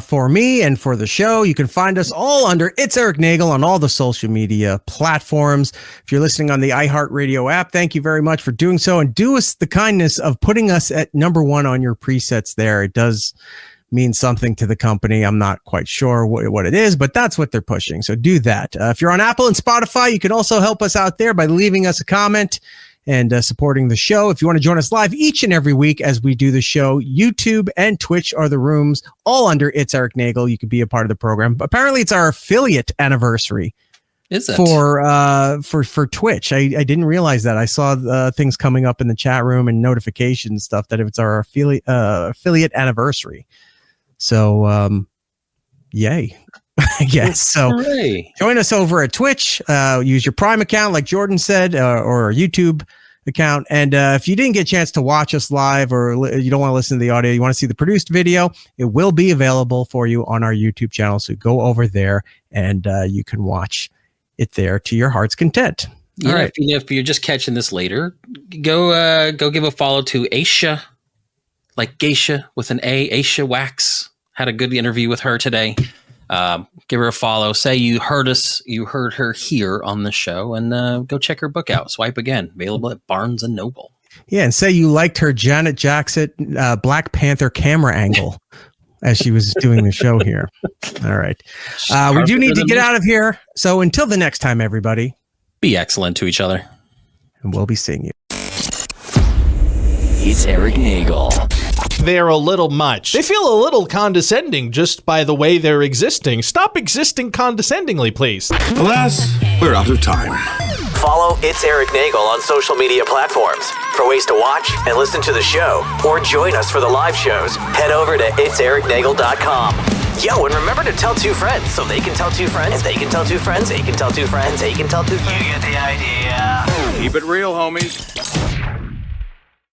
For me and for the show, you can find us all under It's Eric Nagel on all the social media platforms. If you're listening on the iHeartRadio app, thank you very much for doing so. And do us the kindness of putting us at #1 on your presets there. It does mean something to the company. I'm not quite sure what it is, but that's what they're pushing. So do that. If you're on Apple and Spotify, you can also help us out there by leaving us a comment and supporting the show. If you want to join us live each and every week as we do the show, YouTube and Twitch are the rooms, all under It's Eric Nagel. You could be a part of the program. Apparently, it's our affiliate anniversary. Is it? For Twitch? I didn't realize that. I saw things coming up in the chat room and notifications stuff that it's our affiliate anniversary. So, yay. I guess. So join us over at Twitch, use your Prime account, like Jordan said, or a YouTube account. And if you didn't get a chance to watch us live or you don't want to listen to the audio, you want to see the produced video, it will be available for you on our YouTube channel. So go over there and you can watch it there to your heart's content. Yeah, all right. If you're just catching this later, go give a follow to Aisha, like geisha with an A, Aisha Wax. Had a good interview with her today. Give her a follow. Say you heard her here on the show, and go check her book out. Swipe Again, available at Barnes and Noble. Yeah, and say you liked her Janet Jackson Black Panther camera angle as she was doing the show here. All right. We do need to get out of here. So until the next time, everybody, be excellent to each other. And we'll be seeing you. It's Eric Nagel. They're a little much. They feel a little condescending just by the way they're existing. Stop existing condescendingly, please. Alas, we're out of time. Follow It's Eric Nagel on social media platforms. For ways to watch and listen to the show, or join us for the live shows, head over to itsericnagel.com. Yo, and remember to tell 2 friends so they can tell 2 friends, and they can tell 2 friends, they can tell 2 friends, they can tell 2 friends. You get the idea. Keep it real, homies.